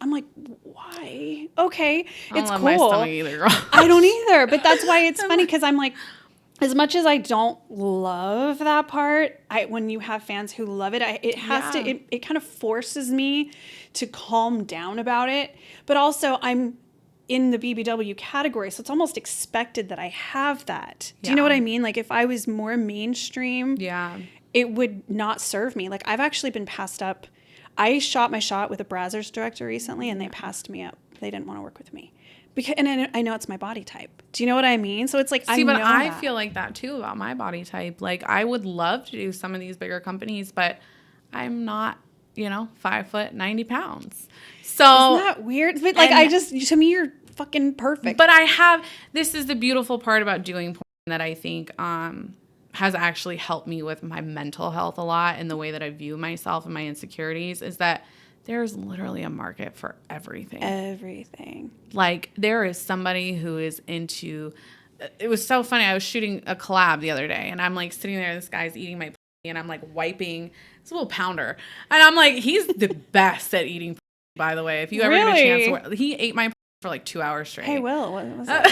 [SPEAKER 1] I'm like, why? Okay, it's cool. I don't love my stomach either, girl. I don't either. But that's why it's funny because I'm like, as much as I don't love that part, when you have fans who love it, it kind of forces me to calm down about it. But also, I'm in the BBW category, so it's almost expected that I have that. Do you know what I mean? Like if I was more mainstream, it would not serve me. Like I've actually been passed up. I shot my shot with a Brazzers director recently and they passed me up. They didn't want to work with me. Because, and I know it's my body type. Do you know what I mean? So it's like,
[SPEAKER 2] I feel like that too about my body type. Like I would love to do some of these bigger companies, but I'm not, 5 foot, 90 pounds. So
[SPEAKER 1] isn't that weird? But like, to me, you're fucking perfect.
[SPEAKER 2] But this is the beautiful part about doing porn that I think, has actually helped me with my mental health a lot and the way that I view myself and my insecurities is that there's literally a market for everything.
[SPEAKER 1] Everything. Like
[SPEAKER 2] there is somebody who is into, it was so funny. I was shooting a collab the other day and I'm like sitting there, this guy's eating my and I'm like wiping, it's a little pounder. And I'm like, he's the best at eating, by the way. If you ever get a chance to he ate my for like 2 hours straight.
[SPEAKER 1] Hey, Will, what was that?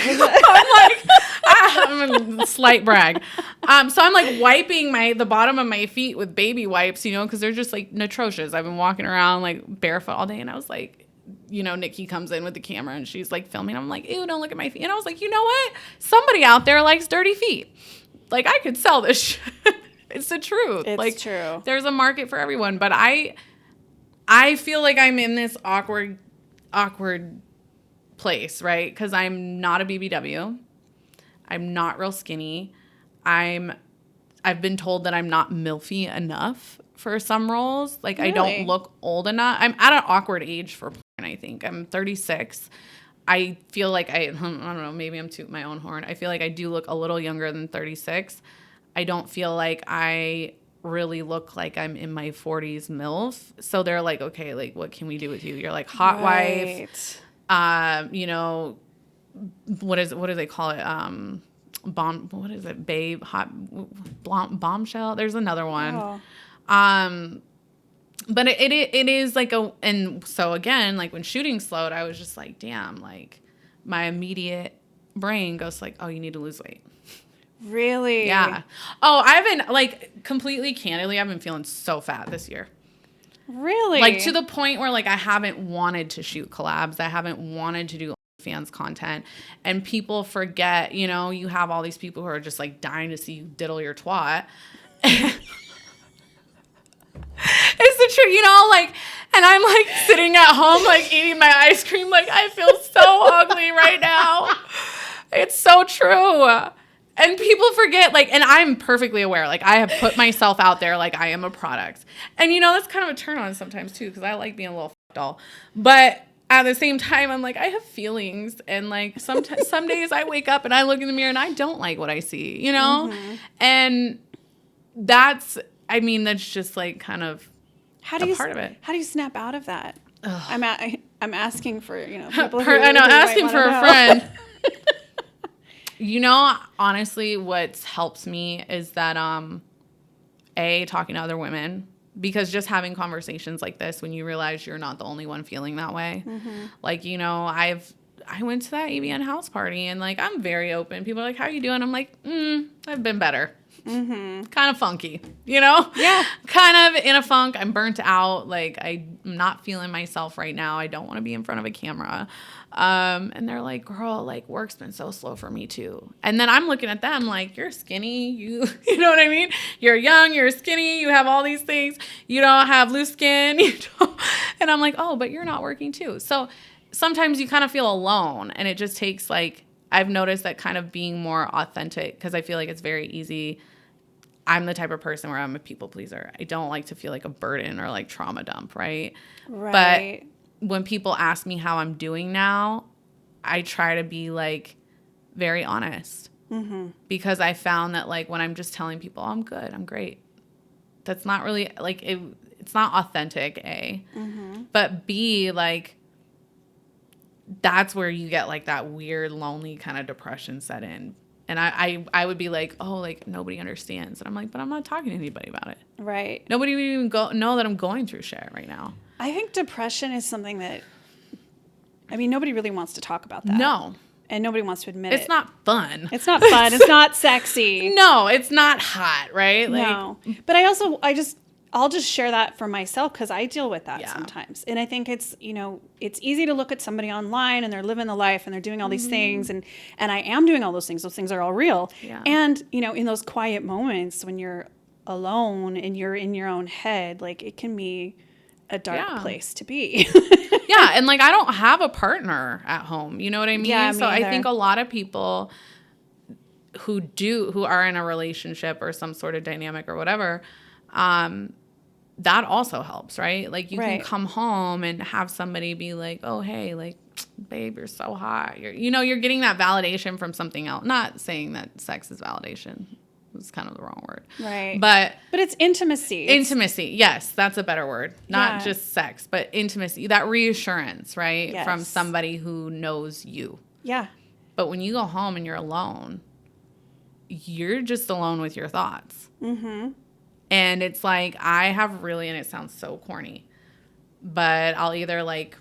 [SPEAKER 2] I'm a slight brag. So I'm like wiping the bottom of my feet with baby wipes, because they're just like atrocious. I've been walking around like barefoot all day and I was like, Nikki comes in with the camera and she's like filming. I'm like, ew, don't look at my feet. And I was like, you know what? Somebody out there likes dirty feet. Like I could sell this shit. It's the truth.
[SPEAKER 1] It's true.
[SPEAKER 2] There's a market for everyone, but I feel like I'm in this awkward place, right? Because I'm not a BBW. I'm not real skinny. I've been told that I'm not milfy enough for some roles. Like really? I don't look old enough. I'm at an awkward age for porn, I think. I'm 36. I feel like I don't know, maybe I'm tooting my own horn. I feel like I do look a little younger than 36. I don't feel like I really look like I'm in my 40s MILF. So they're like, okay, like what can we do with you? You're like hot wife. What do they call it? What is it? Babe, hot, bombshell. There's another one. Oh. But it is like and so again, like when shooting slowed, I was just like, damn, like my immediate brain goes like, oh, you need to lose weight.
[SPEAKER 1] Really?
[SPEAKER 2] Yeah. Oh, I've been like completely candidly, I've been feeling so fat this year.
[SPEAKER 1] Really?
[SPEAKER 2] Like to the point where like I haven't wanted to shoot collabs. I haven't wanted to do fans content. And people forget, you have all these people who are just like dying to see you diddle your twat. It's the truth, like, and I'm like sitting at home, like eating my ice cream. Like I feel so ugly right now. It's so true. And people forget, like, and I'm perfectly aware, like, I have put myself out there like I am a product. And, that's kind of a turn on sometimes, too, because I like being a little doll. But at the same time, I'm like, I have feelings. And, like, some days I wake up and I look in the mirror and I don't like what I see, Mm-hmm. And that's just, like, kind of part of it.
[SPEAKER 1] How do you snap out of that? Ugh. I'm asking for, people who
[SPEAKER 2] I know, asking for a friend.
[SPEAKER 1] know.
[SPEAKER 2] Honestly, what helps me is that, talking to other women, because just having conversations like this, when you realize you're not the only one feeling that way, mm-hmm. like, I went to that AVN house party and like, I'm very open. People are like, how you doing? I'm like, I've been better. Mm-hmm. Kind of funky, Yeah. Kind of in a funk. I'm burnt out. Like I'm not feeling myself right now. I don't want to be in front of a camera. And they're like, girl, like work's been so slow for me too. And then I'm looking at them like, you're skinny. You know what I mean? You're young, you're skinny. You have all these things. You don't have loose skin. And I'm like, oh, but you're not working too. So sometimes you kind of feel alone and it just takes like, I've noticed that kind of being more authentic because I feel like it's very easy. I'm the type of person where I'm a people pleaser. I don't like to feel like a burden or like trauma dump, right?
[SPEAKER 1] Right.
[SPEAKER 2] But when people ask me how I'm doing now, I try to be like very honest mm-hmm. because I found that like when I'm just telling people, oh, I'm good, I'm great. That's not really like it's not authentic, A. Mm-hmm. But B, like that's where you get like that weird, lonely kind of depression set in. And I would be like, oh, like nobody understands. And I'm like, but I'm not talking to anybody about it.
[SPEAKER 1] Right.
[SPEAKER 2] Nobody would even know that I'm going through shit right now.
[SPEAKER 1] I think depression is something that, nobody really wants to talk about that.
[SPEAKER 2] No.
[SPEAKER 1] And nobody wants to admit it.
[SPEAKER 2] It's not fun.
[SPEAKER 1] It's not fun. It's not sexy.
[SPEAKER 2] No, it's not hot, right? Like,
[SPEAKER 1] no. But I'll just share that for myself because I deal with that sometimes. And I think it's, it's easy to look at somebody online and they're living the life and they're doing all these mm-hmm. things. And I am doing all those things. Those things are all real. Yeah. And, in those quiet moments when you're alone and you're in your own head, like it can be a dark place to be.
[SPEAKER 2] Yeah. And like, I don't have a partner at home. You know what I mean?
[SPEAKER 1] Yeah,
[SPEAKER 2] so
[SPEAKER 1] me either.
[SPEAKER 2] I think a lot of people who are in a relationship or some sort of dynamic or whatever, that also helps, right? Like you can come home and have somebody be like, oh, hey, like, babe, you're so hot. You're getting that validation from something else. Not saying that sex is validation. It's kind of the wrong word.
[SPEAKER 1] Right.
[SPEAKER 2] But
[SPEAKER 1] it's intimacy.
[SPEAKER 2] Intimacy. Yes, that's a better word. Not just sex, but intimacy. That reassurance, right?
[SPEAKER 1] Yes.
[SPEAKER 2] From somebody who knows you.
[SPEAKER 1] Yeah.
[SPEAKER 2] But when you go home and you're alone, you're just alone with your thoughts.
[SPEAKER 1] Mm-hmm.
[SPEAKER 2] And it's like, I have really, and it sounds so corny, but I'll either like,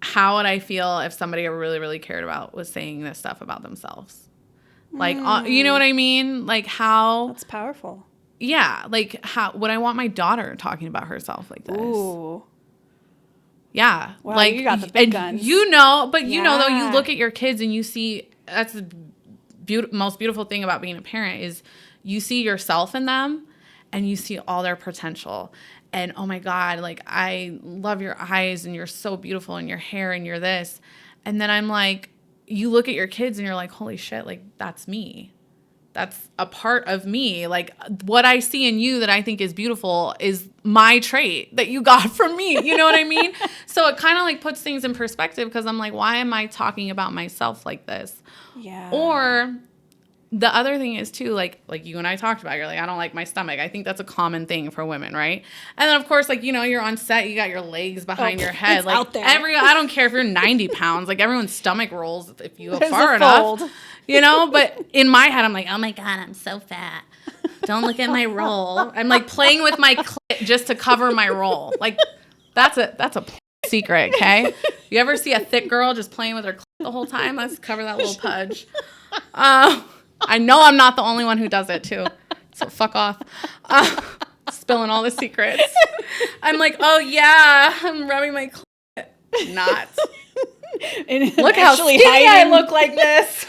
[SPEAKER 2] how would I feel if somebody I really, really cared about was saying this stuff about themselves? Like, you know what I mean? Like how...
[SPEAKER 1] That's powerful.
[SPEAKER 2] Yeah. Like how would I want my daughter talking about herself like this? Ooh. Yeah.
[SPEAKER 1] Wow,
[SPEAKER 2] like
[SPEAKER 1] you got the big guns.
[SPEAKER 2] But though, you look at your kids and you see, that's the most beautiful thing about being a parent is you see yourself in them and you see all their potential. And oh my God, like I love your eyes and you're so beautiful and your hair and you're this. And then I'm like, you look at your kids and you're like, holy shit, like that's me. That's a part of me. Like what I see in you that I think is beautiful is my trait that you got from me. You know what I mean? So it kind of like puts things in perspective because I'm like, why am I talking about myself like this?
[SPEAKER 1] Yeah.
[SPEAKER 2] Or the other thing is too, like you and I talked about, you're like, I don't like my stomach. I think that's a common thing for women, right? And then of course, like, you're on set, you got your legs behind your head.
[SPEAKER 1] It's
[SPEAKER 2] like
[SPEAKER 1] out there.
[SPEAKER 2] I don't care if you're 90 pounds, like everyone's stomach rolls if you go far enough, but in my head, I'm like, oh my God, I'm so fat. Don't look at my roll. I'm like playing with my clit just to cover my roll. Like that's a secret. Okay. You ever see a thick girl just playing with her clit the whole time? Let's cover that little pudge. I know I'm not the only one who does it too. So fuck off. Spilling all the secrets. I'm like, oh yeah, I'm rubbing my clit. Not. Look how skinny I look like this.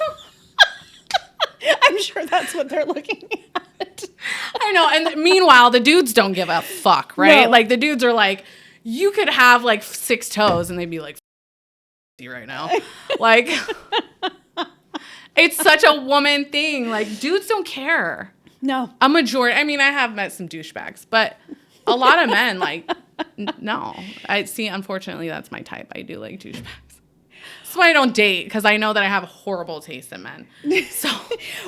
[SPEAKER 1] I'm sure that's what they're looking at.
[SPEAKER 2] I know. And meanwhile, the dudes don't give a fuck, right? No. Like the dudes are like, you could have like 6 toes and they'd be like, you right now. Like... It's such a woman thing. Like, dudes don't care.
[SPEAKER 1] No.
[SPEAKER 2] A majority. I mean, I have met some douchebags, but a lot of men, like, no. I see, unfortunately, that's my type. I do like douchebags. That's why I don't date, because I know that I have horrible taste in men. So,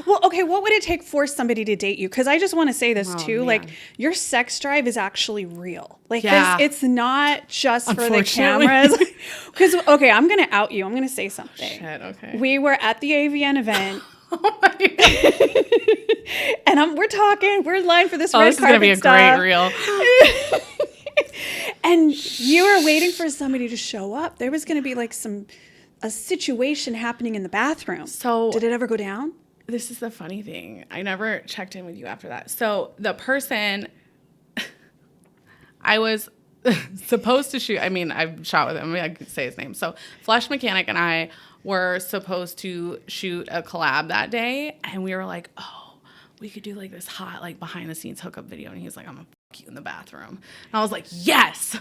[SPEAKER 1] well, okay, what would it take for somebody to date you? Because I just want to say this too. Man. Like, your sex drive is actually real. Like, it's not just for the cameras. Because, okay, I'm going to out you. I'm going to say something.
[SPEAKER 2] Shit, okay.
[SPEAKER 1] We were at the AVN event.
[SPEAKER 2] Oh my God.
[SPEAKER 1] And we're in line for this red carpet
[SPEAKER 2] this is going to be a great reel.
[SPEAKER 1] And you were waiting for somebody to show up. There was going to be like a situation happening in the bathroom. So did it ever go down?
[SPEAKER 2] This is the funny thing. I never checked in with you after that. So the person I was supposed to shoot, I mean, I've shot with him. I mean, I could say his name. So Flesh Mechanic and I were supposed to shoot a collab that day. And we were like, oh, we could do like this hot, like behind the scenes hookup video. And he was like, I'm going to fuck you in the bathroom. And I was like, yes,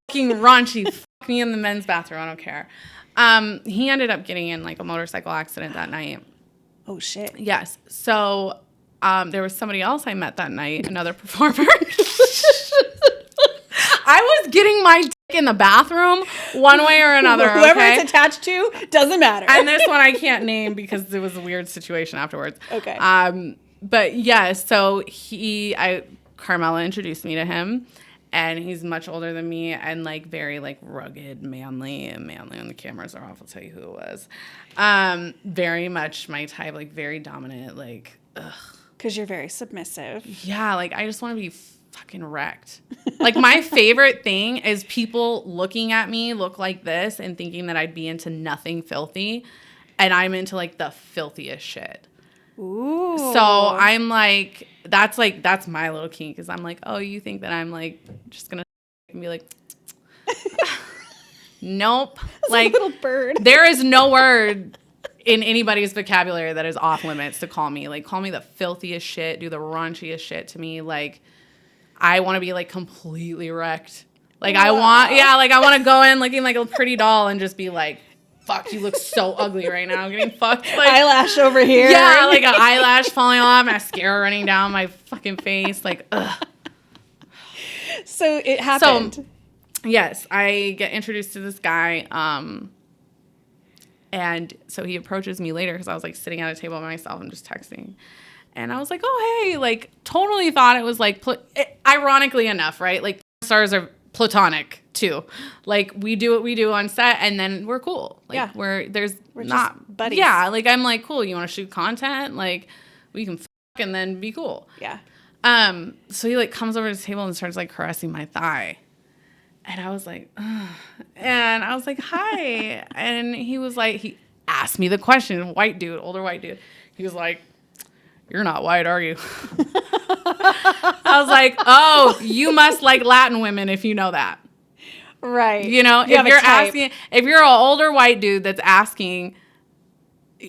[SPEAKER 2] fucking raunchy, fuck me in the men's bathroom. I don't care. He ended up getting in like a motorcycle accident that night.
[SPEAKER 1] Oh shit.
[SPEAKER 2] Yes. So, there was somebody else I met that night, another performer. I was getting my dick in the bathroom one way or another.
[SPEAKER 1] Whoever
[SPEAKER 2] okay?
[SPEAKER 1] it's attached to doesn't matter.
[SPEAKER 2] And this one I can't name because it was a weird situation afterwards.
[SPEAKER 1] Okay.
[SPEAKER 2] But yeah, so Carmela introduced me to him. And he's much older than me and, like, very, like, rugged, manly when the cameras are off. I'll tell you who it was. Very much my type, like, very dominant, like, ugh.
[SPEAKER 1] Because you're very submissive.
[SPEAKER 2] Yeah, like, I just want to be fucking wrecked. Like, my favorite thing is people looking at me look like this and thinking that I'd be into nothing filthy. And I'm into, like, the filthiest shit.
[SPEAKER 1] Ooh.
[SPEAKER 2] So I'm like, that's my little kink, because I'm like, oh, you think that I'm like just gonna be like, nope.
[SPEAKER 1] Like a little bird.
[SPEAKER 2] There is no word in anybody's vocabulary that is off limits to call me. Like, call me the filthiest shit, do the raunchiest shit to me. Like, I want to be, like, completely wrecked. Like, I want to go in looking like a pretty doll and just be like, fuck, you look so ugly right now. I'm getting fucked. Like,
[SPEAKER 1] eyelash over here.
[SPEAKER 2] Yeah, like an eyelash falling off, mascara running down my fucking face. Like, ugh.
[SPEAKER 1] So it happened.
[SPEAKER 2] So, yes, I get introduced to this guy. And so he approaches me later because I was like sitting at a table by myself and just texting. And I was like, oh, hey, like totally thought it was like, ironically enough, right? Like stars are platonic too. Like we do what we do on set and then we're cool. Like we're not
[SPEAKER 1] just buddies.
[SPEAKER 2] Yeah. Like I'm like, cool. You want to shoot content? Like we can fuck and then be cool.
[SPEAKER 1] Yeah.
[SPEAKER 2] So he like comes over to the table and starts like caressing my thigh. And I was like, ugh. And I was like, hi. And he was like, he asked me the question, older white dude. He was like, you're not white, are you? I was like, oh, you must like Latin women if you know that.
[SPEAKER 1] Right.
[SPEAKER 2] You know, if you're an older white dude that's asking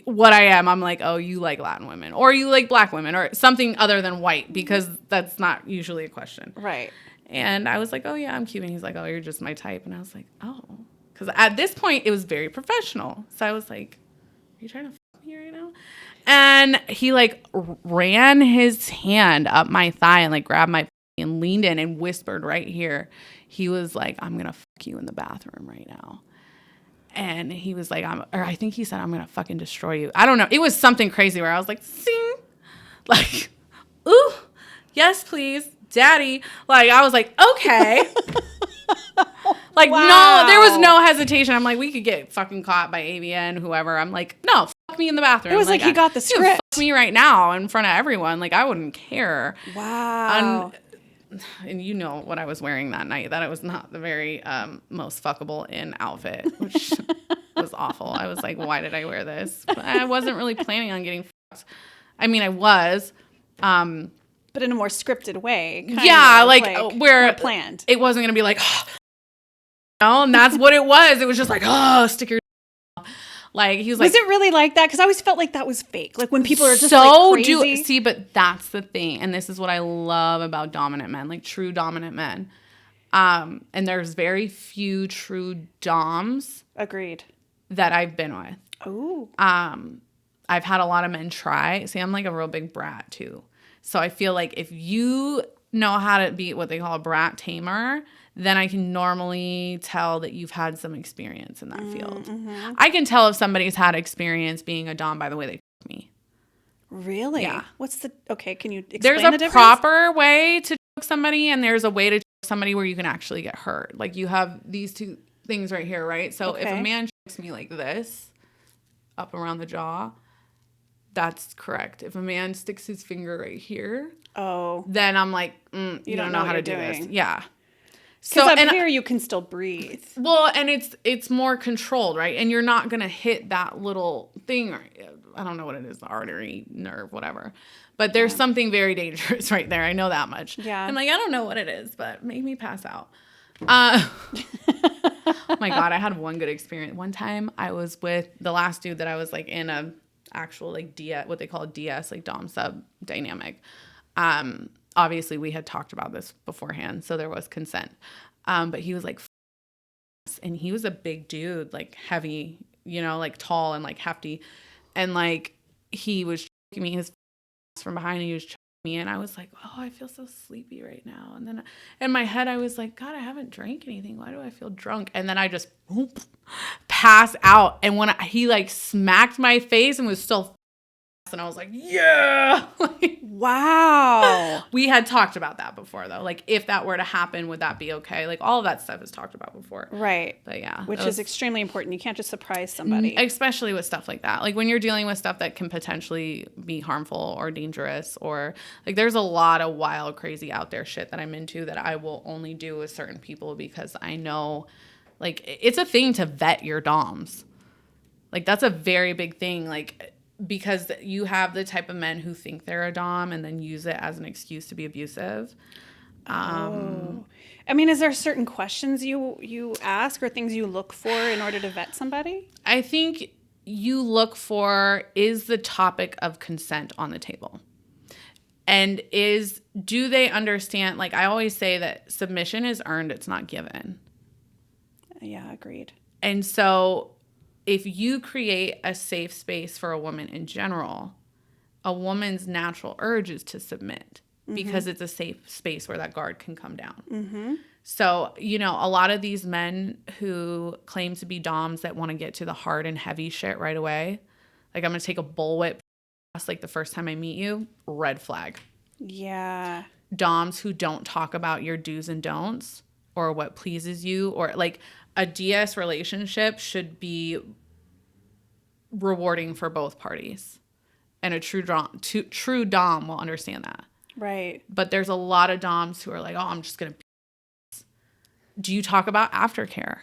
[SPEAKER 2] what I am, I'm like, oh, you like Latin women or you like black women or something other than white because that's not usually a question.
[SPEAKER 1] Right.
[SPEAKER 2] And I was like, oh, yeah, I'm Cuban. He's like, oh, you're just my type. And I was like, oh. Because at this point, it was very professional. So I was like, are you trying to fuck me right now? And he, like, ran his hand up my thigh and, like, grabbed my and leaned in and whispered right here. He was like, I'm going to fuck you in the bathroom right now. And he was like, I think he said, I'm going to fucking destroy you. I don't know. It was something crazy where I was like, sing. Like, ooh, yes, please. Daddy. Like, I was like, okay. Like, wow. No, there was no hesitation. I'm like, we could get fucking caught by AVN, whoever. I'm like, no, fuck me in the bathroom.
[SPEAKER 1] It was like he got the script.
[SPEAKER 2] Fuck me right now in front of everyone. Like, I wouldn't care.
[SPEAKER 1] Wow.
[SPEAKER 2] And you know what I was wearing that night, that it was not the very most fuckable in outfit, which was awful. I was like, why did I wear this? But I wasn't really planning on getting fucked. I mean, I was.
[SPEAKER 1] But in a more scripted way.
[SPEAKER 2] Yeah, like where
[SPEAKER 1] planned.
[SPEAKER 2] It wasn't going to be like, oh, no, and that's what it was. It was just like, oh, stick your like, he was like.
[SPEAKER 1] Was it really like that? Because I always felt like that was fake. Like when people are just so like crazy.
[SPEAKER 2] See, but that's the thing. And this is what I love about dominant men, like true dominant men. And there's very few true doms.
[SPEAKER 1] Agreed.
[SPEAKER 2] That I've been with.
[SPEAKER 1] Oh.
[SPEAKER 2] I've had a lot of men try. See, I'm like a real big brat too. So I feel like if you know how to be what they call a brat tamer, then I can normally tell that you've had some experience in that field. Mm-hmm. I can tell if somebody's had experience being a dom by the way they talk to me.
[SPEAKER 1] Really?
[SPEAKER 2] Yeah.
[SPEAKER 1] Can you explain
[SPEAKER 2] There's
[SPEAKER 1] the difference?
[SPEAKER 2] proper way to talk somebody and there's a way to talk somebody where you can actually get hurt. Like you have these two things right here, right? So if a man chokes me like this, up around the jaw, that's correct. If a man sticks his finger right here, then I'm like, you don't know how to do this. Yeah.
[SPEAKER 1] So up here you can still breathe.
[SPEAKER 2] Well, and it's more controlled, right? And you're not gonna hit that little thing. I don't know what it is, the artery, nerve, whatever. But there's something very dangerous right there. I know that much.
[SPEAKER 1] Yeah.
[SPEAKER 2] I'm like, I don't know what it is, but make me pass out. Oh my God, I had one good experience. One time I was with the last dude that I was like in a actual like DS, what they call a DS, like dom sub dynamic. Obviously we had talked about this beforehand, so there was consent. But he was like, and he was a big dude, like heavy, like tall and like hefty. And like, he was choking me his from behind and he was choking me. And I was like, oh, I feel so sleepy right now. And then in my head, I was like, God, I haven't drank anything. Why do I feel drunk? And then I just pass out. And when he like smacked my face and was still, and I was like, yeah.
[SPEAKER 1] Wow.
[SPEAKER 2] We had talked about that before though. Like if that were to happen, would that be okay? Like all of that stuff is talked about before.
[SPEAKER 1] Right.
[SPEAKER 2] But yeah.
[SPEAKER 1] Which is extremely important. You can't just surprise somebody.
[SPEAKER 2] Especially with stuff like that. Like when you're dealing with stuff that can potentially be harmful or dangerous, or like there's a lot of wild, crazy out there shit that I'm into that I will only do with certain people because I know like it's a thing to vet your doms. Like that's a very big thing. Like, because you have the type of men who think they're a dom and then use it as an excuse to be abusive.
[SPEAKER 1] I mean, is there certain questions you ask or things you look for in order to vet somebody?
[SPEAKER 2] I think you look for, is the topic of consent on the table? And do they understand? Like, I always say that submission is earned, it's not given.
[SPEAKER 1] Yeah, agreed.
[SPEAKER 2] And so if you create a safe space for a woman in general, a woman's natural urge is to submit because it's a safe space where that guard can come down.
[SPEAKER 1] Mm-hmm.
[SPEAKER 2] So, a lot of these men who claim to be doms that want to get to the hard and heavy shit right away, like, I'm going to take a bullwhip like the first time I meet you, red flag.
[SPEAKER 1] Yeah.
[SPEAKER 2] Doms who don't talk about your do's and don'ts or what pleases you, or like a DS relationship should be rewarding for both parties. And a true dom will understand that.
[SPEAKER 1] Right.
[SPEAKER 2] But there's a lot of doms who are like, oh, I'm just going to. Do you talk about aftercare?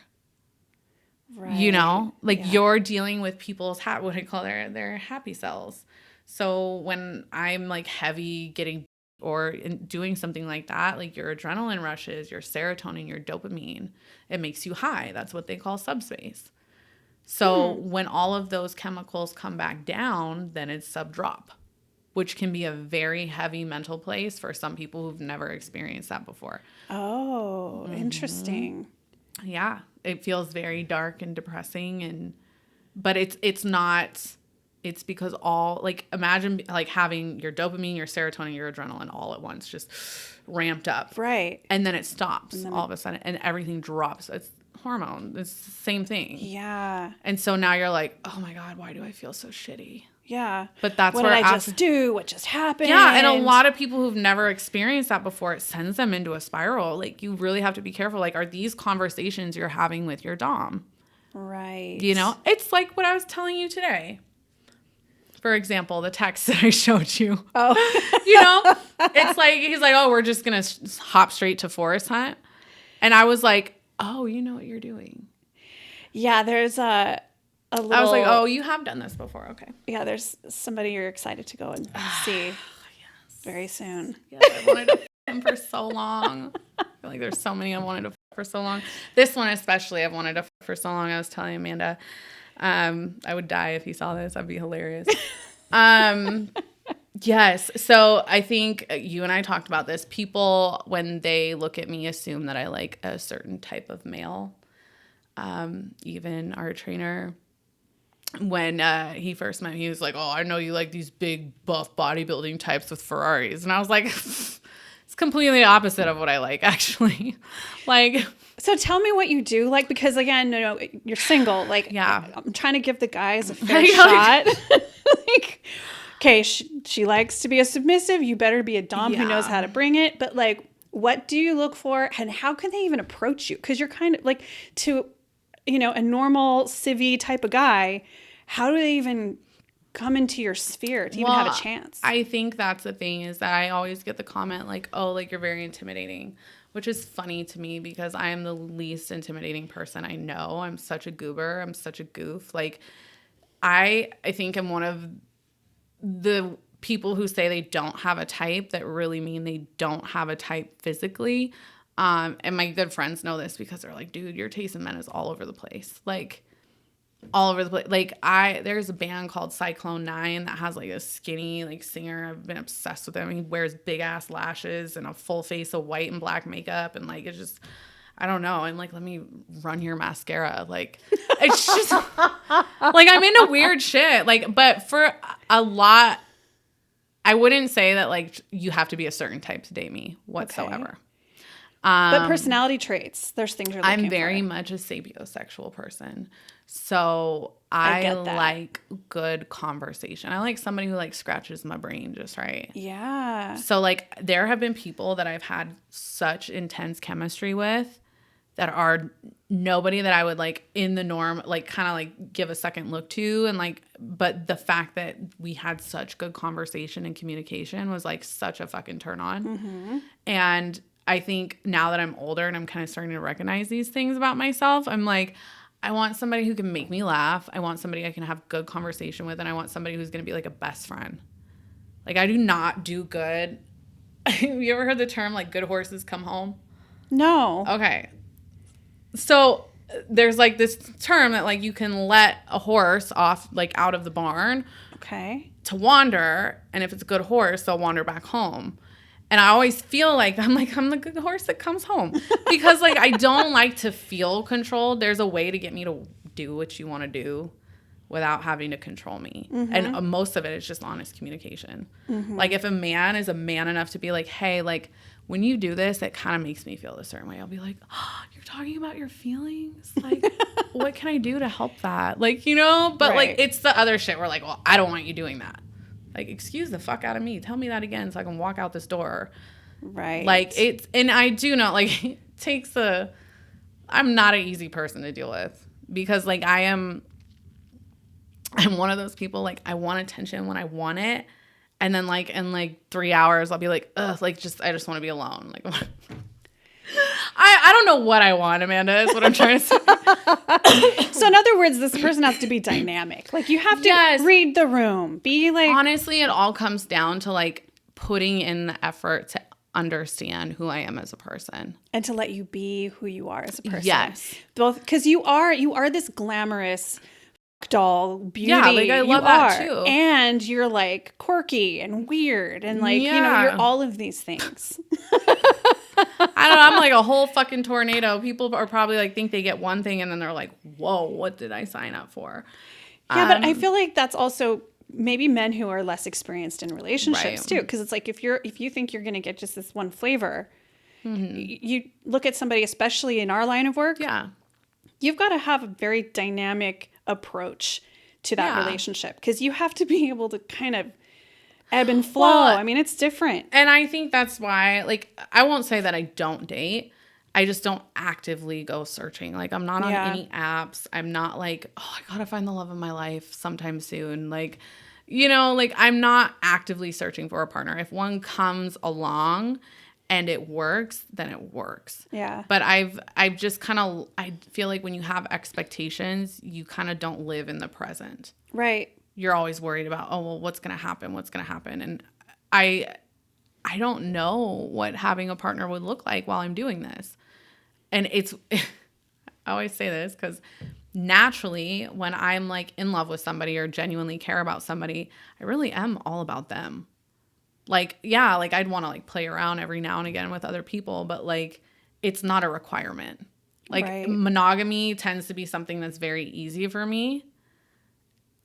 [SPEAKER 1] Right.
[SPEAKER 2] Like you're dealing with people's what I call their happy cells. So when I'm like heavy getting or doing something like that, like your adrenaline rushes, your serotonin, your dopamine, it makes you high. That's what they call subspace. So when all of those chemicals come back down, then it's subdrop, which can be a very heavy mental place for some people who've never experienced that before.
[SPEAKER 1] Oh, interesting.
[SPEAKER 2] Yeah, it feels very dark and depressing, but it's not. It's because imagine like having your dopamine, your serotonin, your adrenaline all at once, just ramped up.
[SPEAKER 1] Right.
[SPEAKER 2] And then it stops all of a sudden and everything drops. It's hormone. It's the same thing.
[SPEAKER 1] Yeah.
[SPEAKER 2] And so now you're like, oh my God, why do I feel so shitty?
[SPEAKER 1] Yeah.
[SPEAKER 2] But that's
[SPEAKER 1] what
[SPEAKER 2] where
[SPEAKER 1] did I just do? What just happened?
[SPEAKER 2] Yeah. And a lot of people who've never experienced that before, it sends them into a spiral. Like, you really have to be careful. Like, are these conversations you're having with your dom?
[SPEAKER 1] Right.
[SPEAKER 2] It's like what I was telling you today. For example, the text that I showed you.
[SPEAKER 1] Oh.
[SPEAKER 2] It's like, he's like, oh, we're just going to hop straight to forest hunt. And I was like, oh, you know what you're doing.
[SPEAKER 1] Yeah, there's a little...
[SPEAKER 2] I was like, oh, you have done this before. Okay.
[SPEAKER 1] Yeah, there's somebody you're excited to go and see
[SPEAKER 2] yes.
[SPEAKER 1] very soon.
[SPEAKER 2] Yes, I wanted to him for so long. I feel like there's so many I wanted to for so long. This one especially I've wanted to for so long. I was telling Amanda, I would die if he saw this. That'd be hilarious. Yes. So I think you and I talked about this. People, when they look at me, assume that I like a certain type of male. Even our trainer, when he first met me, he was like, oh, I know you like these big buff bodybuilding types with Ferraris. And I was like, it's completely opposite of what I like, actually. Like...
[SPEAKER 1] So tell me what you do, like, because again, you're single. Like,
[SPEAKER 2] yeah,
[SPEAKER 1] I'm trying to give the guys a fair shot. Like, okay, she likes to be a submissive. You better be a dom who knows how to bring it. But like, what do you look for, and how can they even approach you? Because you're kind of like a normal civvy type of guy. How do they even come into your sphere to even have a chance?
[SPEAKER 2] I think that's the thing, is that I always get the comment like, oh, like, you're very intimidating. Which is funny to me because I am the least intimidating person I know. I'm such a goober. I'm such a goof. Like, I think I'm one of the people who say they don't have a type that really mean they don't have a type physically. And my good friends know this because they're like, dude, your taste in men is all over the place. Like, all over the place. Like, there's a band called Cyclone 9 that has like a skinny like singer. I've been obsessed with him. He wears big ass lashes and a full face of white and black makeup, and like, it's just, I don't know. I'm like, let me run your mascara. Like, it's just like, I'm into weird shit. Like, but for a lot, I wouldn't say that like you have to be a certain type to date me whatsoever.
[SPEAKER 1] Okay. But personality traits, there's things you're looking for.
[SPEAKER 2] I'm very much a sapiosexual person. So I like good conversation. I like somebody who like scratches my brain just right.
[SPEAKER 1] Yeah.
[SPEAKER 2] So like, there have been people that I've had such intense chemistry with that are nobody that I would like in the norm, like kind of like give a second look to. And like, but the fact that we had such good conversation and communication was like such a fucking turn on.
[SPEAKER 1] Mm-hmm.
[SPEAKER 2] And I think now that I'm older and I'm kind of starting to recognize these things about myself, I'm like, I want somebody who can make me laugh. I want somebody I can have good conversation with. And I want somebody who's going to be like a best friend. Like, I do not do good. Have you ever heard the term like good horses come home?
[SPEAKER 1] No.
[SPEAKER 2] Okay. So there's like this term that like you can let a horse off like out of the barn to wander, and if it's a good horse they'll wander back home. And I always feel like I'm the good horse that comes home, because like I don't like to feel controlled. There's a way to get me to do what you want to do without having to control me. And most of it is just honest communication. Like if a man is a man enough to be like, hey, like when you do this, it kind of makes me feel a certain way. I'll be like, oh, you're talking about your feelings? Like, what can I do to help that? Like, you know, but like it's the other shit where like, well, I don't want you doing that. Like, excuse the fuck out of me. Tell me that again so I can walk out this door.
[SPEAKER 1] Right.
[SPEAKER 2] Like and I do know, like it takes I'm not an easy person to deal with, because like I'm one of those people, like I want attention when I want it. And then like in like 3 hours, I'll be like, ugh, like I just want to be alone. Like, I don't know what I want, Amanda, is what I'm trying to say.
[SPEAKER 1] So in other words, this person has to be dynamic. Like you have to read the room. Be like.
[SPEAKER 2] Honestly, it all comes down to like putting in the effort to understand who I am as a person.
[SPEAKER 1] And to let you be who you are as a person.
[SPEAKER 2] Yes.
[SPEAKER 1] Both, because you are this glamorous doll beauty.
[SPEAKER 2] Yeah, like I love that too.
[SPEAKER 1] And you're like quirky and weird and like, you know, you're all of these things.
[SPEAKER 2] I don't know. I'm like a whole fucking tornado. People are probably like think they get one thing and then they're like, whoa, what did I sign up for?
[SPEAKER 1] Yeah, but I feel like that's also maybe men who are less experienced in relationships too. Because it's like if you think you're going to get just this one flavor, you look at somebody, especially in our line of work.
[SPEAKER 2] Yeah.
[SPEAKER 1] You've got to have a very dynamic approach to that relationship, because you have to be able to kind of ebb and flow. Well, I mean, it's different.
[SPEAKER 2] And I think that's why, like, I won't say that I don't date. I just don't actively go searching. Like, I'm not on any apps. I'm not like, oh, I gotta find the love of my life sometime soon. Like, you know, like I'm not actively searching for a partner. If one comes along and it works, then it works.
[SPEAKER 1] Yeah.
[SPEAKER 2] But I've just kind of, I feel like when you have expectations, you kind of don't live in the present.
[SPEAKER 1] Right.
[SPEAKER 2] You're always worried about, oh, well, what's going to happen? What's going to happen? And I don't know what having a partner would look like while I'm doing this. And it's, I always say this because naturally when I'm like in love with somebody or genuinely care about somebody, I really am all about them. Like, yeah, like I'd want to like play around every now and again with other people, but like it's not a requirement. Like monogamy tends to be something that's very easy for me,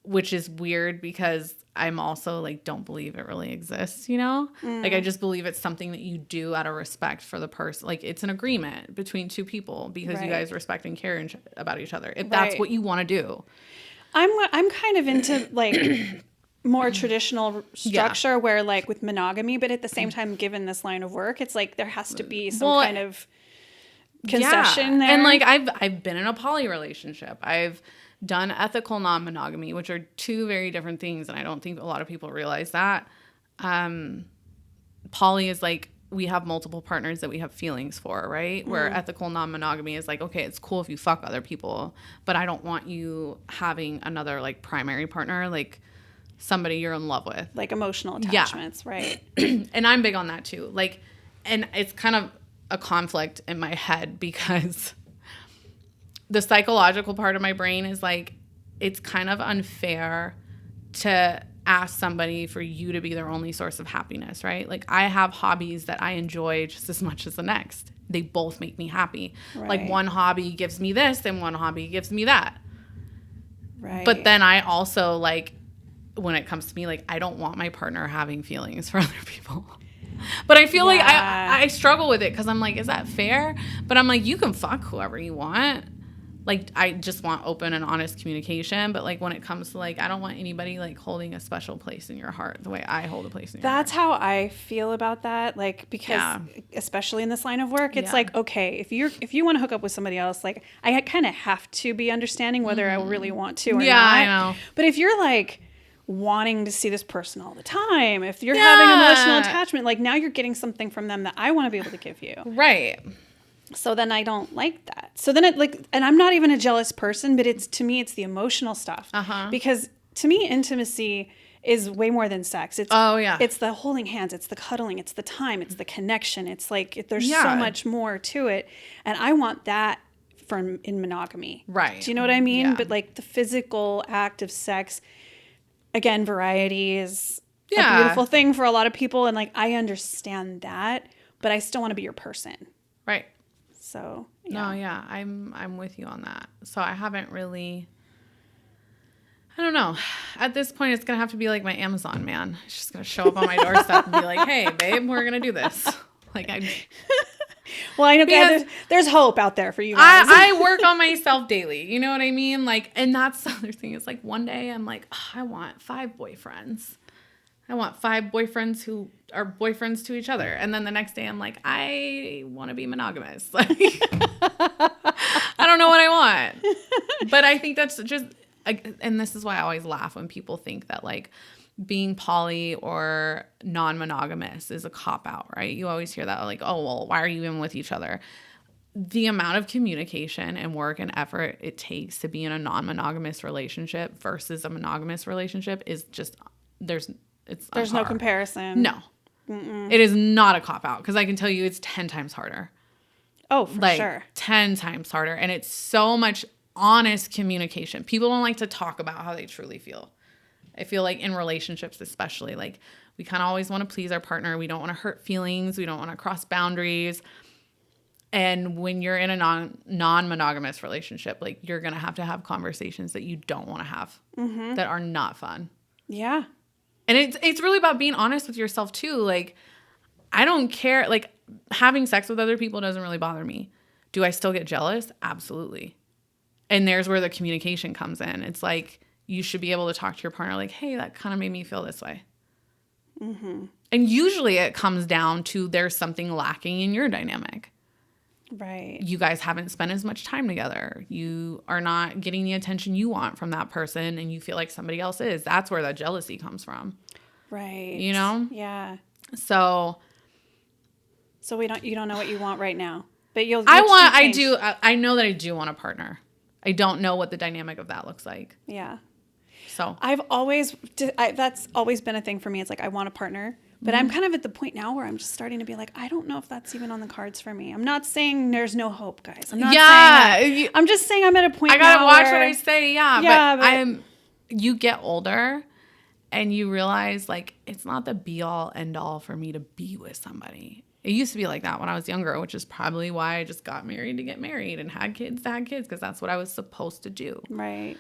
[SPEAKER 2] which is weird because I'm also like don't believe it really exists, you know? Like I just believe it's something that you do out of respect for the person. Like it's an agreement between two people because you guys respect and care about each other. If that's what you want to do.
[SPEAKER 1] I'm kind of into like more traditional structure where like with monogamy, but at the same time, given this line of work, it's like there has to be some kind of concession there.
[SPEAKER 2] And like I've been in a poly relationship. I've done ethical non-monogamy, which are two very different things, and I don't think a lot of people realize that. Poly is like we have multiple partners that we have feelings for, right? Where ethical non-monogamy is like, okay, it's cool if you fuck other people, but I don't want you having another like primary partner, like somebody you're in love with.
[SPEAKER 1] Like emotional attachments, right?
[SPEAKER 2] And I'm big on that too. Like, and it's kind of a conflict in my head because the psychological part of my brain is like, it's kind of unfair to ask somebody for you to be their only source of happiness, right? Like I have hobbies that I enjoy just as much as the next. They both make me happy. Right. Like one hobby gives me this and one hobby gives me that.
[SPEAKER 1] Right.
[SPEAKER 2] But then I also like, when it comes to me, like I don't want my partner having feelings for other people. But I feel like I struggle with it because I'm like, is that fair? But I'm like, you can fuck whoever you want. Like, I just want open and honest communication. But, like, when it comes to, like, I don't want anybody, like, holding a special place in your heart the way I hold a place in your heart.
[SPEAKER 1] That's how I feel about that. Like, because especially in this line of work, it's like, okay, if you want to hook up with somebody else, like, I kind of have to be understanding whether I really want to or not.
[SPEAKER 2] Yeah, I know.
[SPEAKER 1] But if you're, like, wanting to see this person all the time, if you're having emotional attachment, like, now you're getting something from them that I want to be able to give you.
[SPEAKER 2] Right.
[SPEAKER 1] So then I don't like that. So then it like, and I'm not even a jealous person, but to me, it's the emotional stuff. Because to me, intimacy is way more than sex. It's it's the holding hands, it's the cuddling, it's the time, it's the connection. It's like, there's so much more to it. And I want that in monogamy.
[SPEAKER 2] Right.
[SPEAKER 1] Do you know what I mean?
[SPEAKER 2] Yeah.
[SPEAKER 1] But like the physical act of sex, again, variety is a beautiful thing for a lot of people. And like, I understand that, but I still want to be your person.
[SPEAKER 2] Right.
[SPEAKER 1] So,
[SPEAKER 2] yeah. No, yeah, I'm with you on that. So I haven't really, I don't know. At this point, it's going to have to be like my Amazon man. It's just going to show up on my doorstep and be like, hey, babe, we're going to do this. Like,
[SPEAKER 1] well, I know there's hope out there for you guys.
[SPEAKER 2] I work on myself daily. You know what I mean? Like, and that's the other thing. It's like one day I'm like, oh, I want 5 boyfriends. I want 5 boyfriends who are boyfriends to each other. And then the next day I'm like, I want to be monogamous. Like, I don't know what I want. But I think that's just, and this is why I always laugh when people think that like being poly or non-monogamous is a cop-out, right? You always hear that like, oh, well, why are you even with each other? The amount of communication and work and effort it takes to be in a non-monogamous relationship versus a monogamous relationship is just, there's no
[SPEAKER 1] comparison.
[SPEAKER 2] No. Mm-mm. It is not a cop-out because I can tell you it's 10 times harder.
[SPEAKER 1] Oh, for sure.
[SPEAKER 2] 10 times harder. And it's so much honest communication. People don't like to talk about how they truly feel. I feel like in relationships especially, like we kind of always want to please our partner. We don't want to hurt feelings. We don't want to cross boundaries. And when you're in a non-monogamous relationship, like you're going to have conversations that you don't want to have, that are not fun.
[SPEAKER 1] Yeah.
[SPEAKER 2] And it's really about being honest with yourself too. Like, I don't care. Like, having sex with other people doesn't really bother me. Do I still get jealous? Absolutely. And there's where the communication comes in. It's like, you should be able to talk to your partner like, hey, that kind of made me feel this way. Mm-hmm. And usually it comes down to there's something lacking in your dynamic.
[SPEAKER 1] Right.
[SPEAKER 2] You guys haven't spent as much time together. You are not getting the attention you want from that person and you feel like somebody else is. That's where that jealousy comes from.
[SPEAKER 1] Right.
[SPEAKER 2] You know?
[SPEAKER 1] Yeah.
[SPEAKER 2] So
[SPEAKER 1] you don't know what you want right now. But
[SPEAKER 2] I know that I do want a partner. I don't know what the dynamic of that looks like.
[SPEAKER 1] Yeah.
[SPEAKER 2] So
[SPEAKER 1] that's always been a thing for me. It's like, I want a partner, but I'm kind of at the point now where I'm just starting to be like, I don't know if that's even on the cards for me. I'm not saying there's no hope, guys. I'm not saying that. I'm just saying I'm at a point
[SPEAKER 2] I gotta watch what I say. Yeah, but you get older and you realize like, it's not the be all end all for me to be with somebody. It used to be like that when I was younger, which is probably why I just got married to get married and had kids to have kids, because that's what I was supposed to do.
[SPEAKER 1] Right.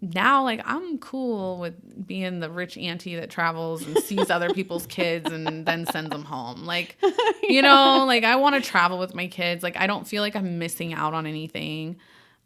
[SPEAKER 2] Now, like, I'm cool with being the rich auntie that travels and sees other people's kids and then sends them home. Like, you know, like, I want to travel with my kids. Like, I don't feel like I'm missing out on anything.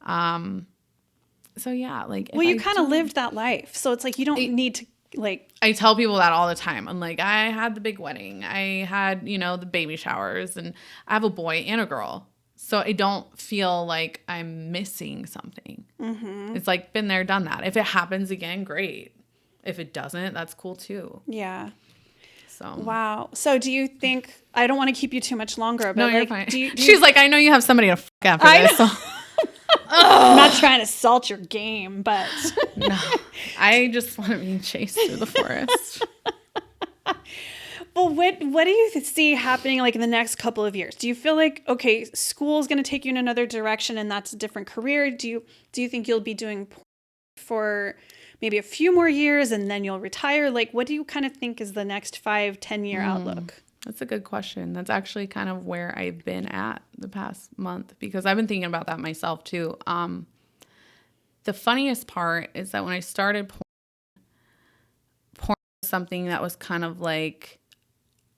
[SPEAKER 2] So, yeah, like.
[SPEAKER 1] Well, you kind of lived that life. So it's like you don't need to. Like,
[SPEAKER 2] I tell people that all the time. I'm like, I had the big wedding. I had, the baby showers, and I have a boy and a girl. So I don't feel like I'm missing something. Mm-hmm. It's like, been there, done that. If it happens again, great. If it doesn't, that's cool too.
[SPEAKER 1] Yeah.
[SPEAKER 2] So.
[SPEAKER 1] Wow. So do you think, I don't want to keep you too much longer, but
[SPEAKER 2] no,
[SPEAKER 1] like,
[SPEAKER 2] you're fine. She's like, I know you have somebody to fuck after this. So.
[SPEAKER 1] I'm not trying to salt your game, but.
[SPEAKER 2] No, I just want to be chased through the forest.
[SPEAKER 1] Well, what do you see happening like in the next couple of years? Do you feel like, okay, school's going to take you in another direction and that's a different career? Do you think you'll be doing for maybe a few more years and then you'll retire? Like, what do you kind of think is the next 5-10 year outlook?
[SPEAKER 2] That's a good question. That's actually kind of where I've been at the past month, because I've been thinking about that myself too. The funniest part is that when I started porn was something that was kind of like,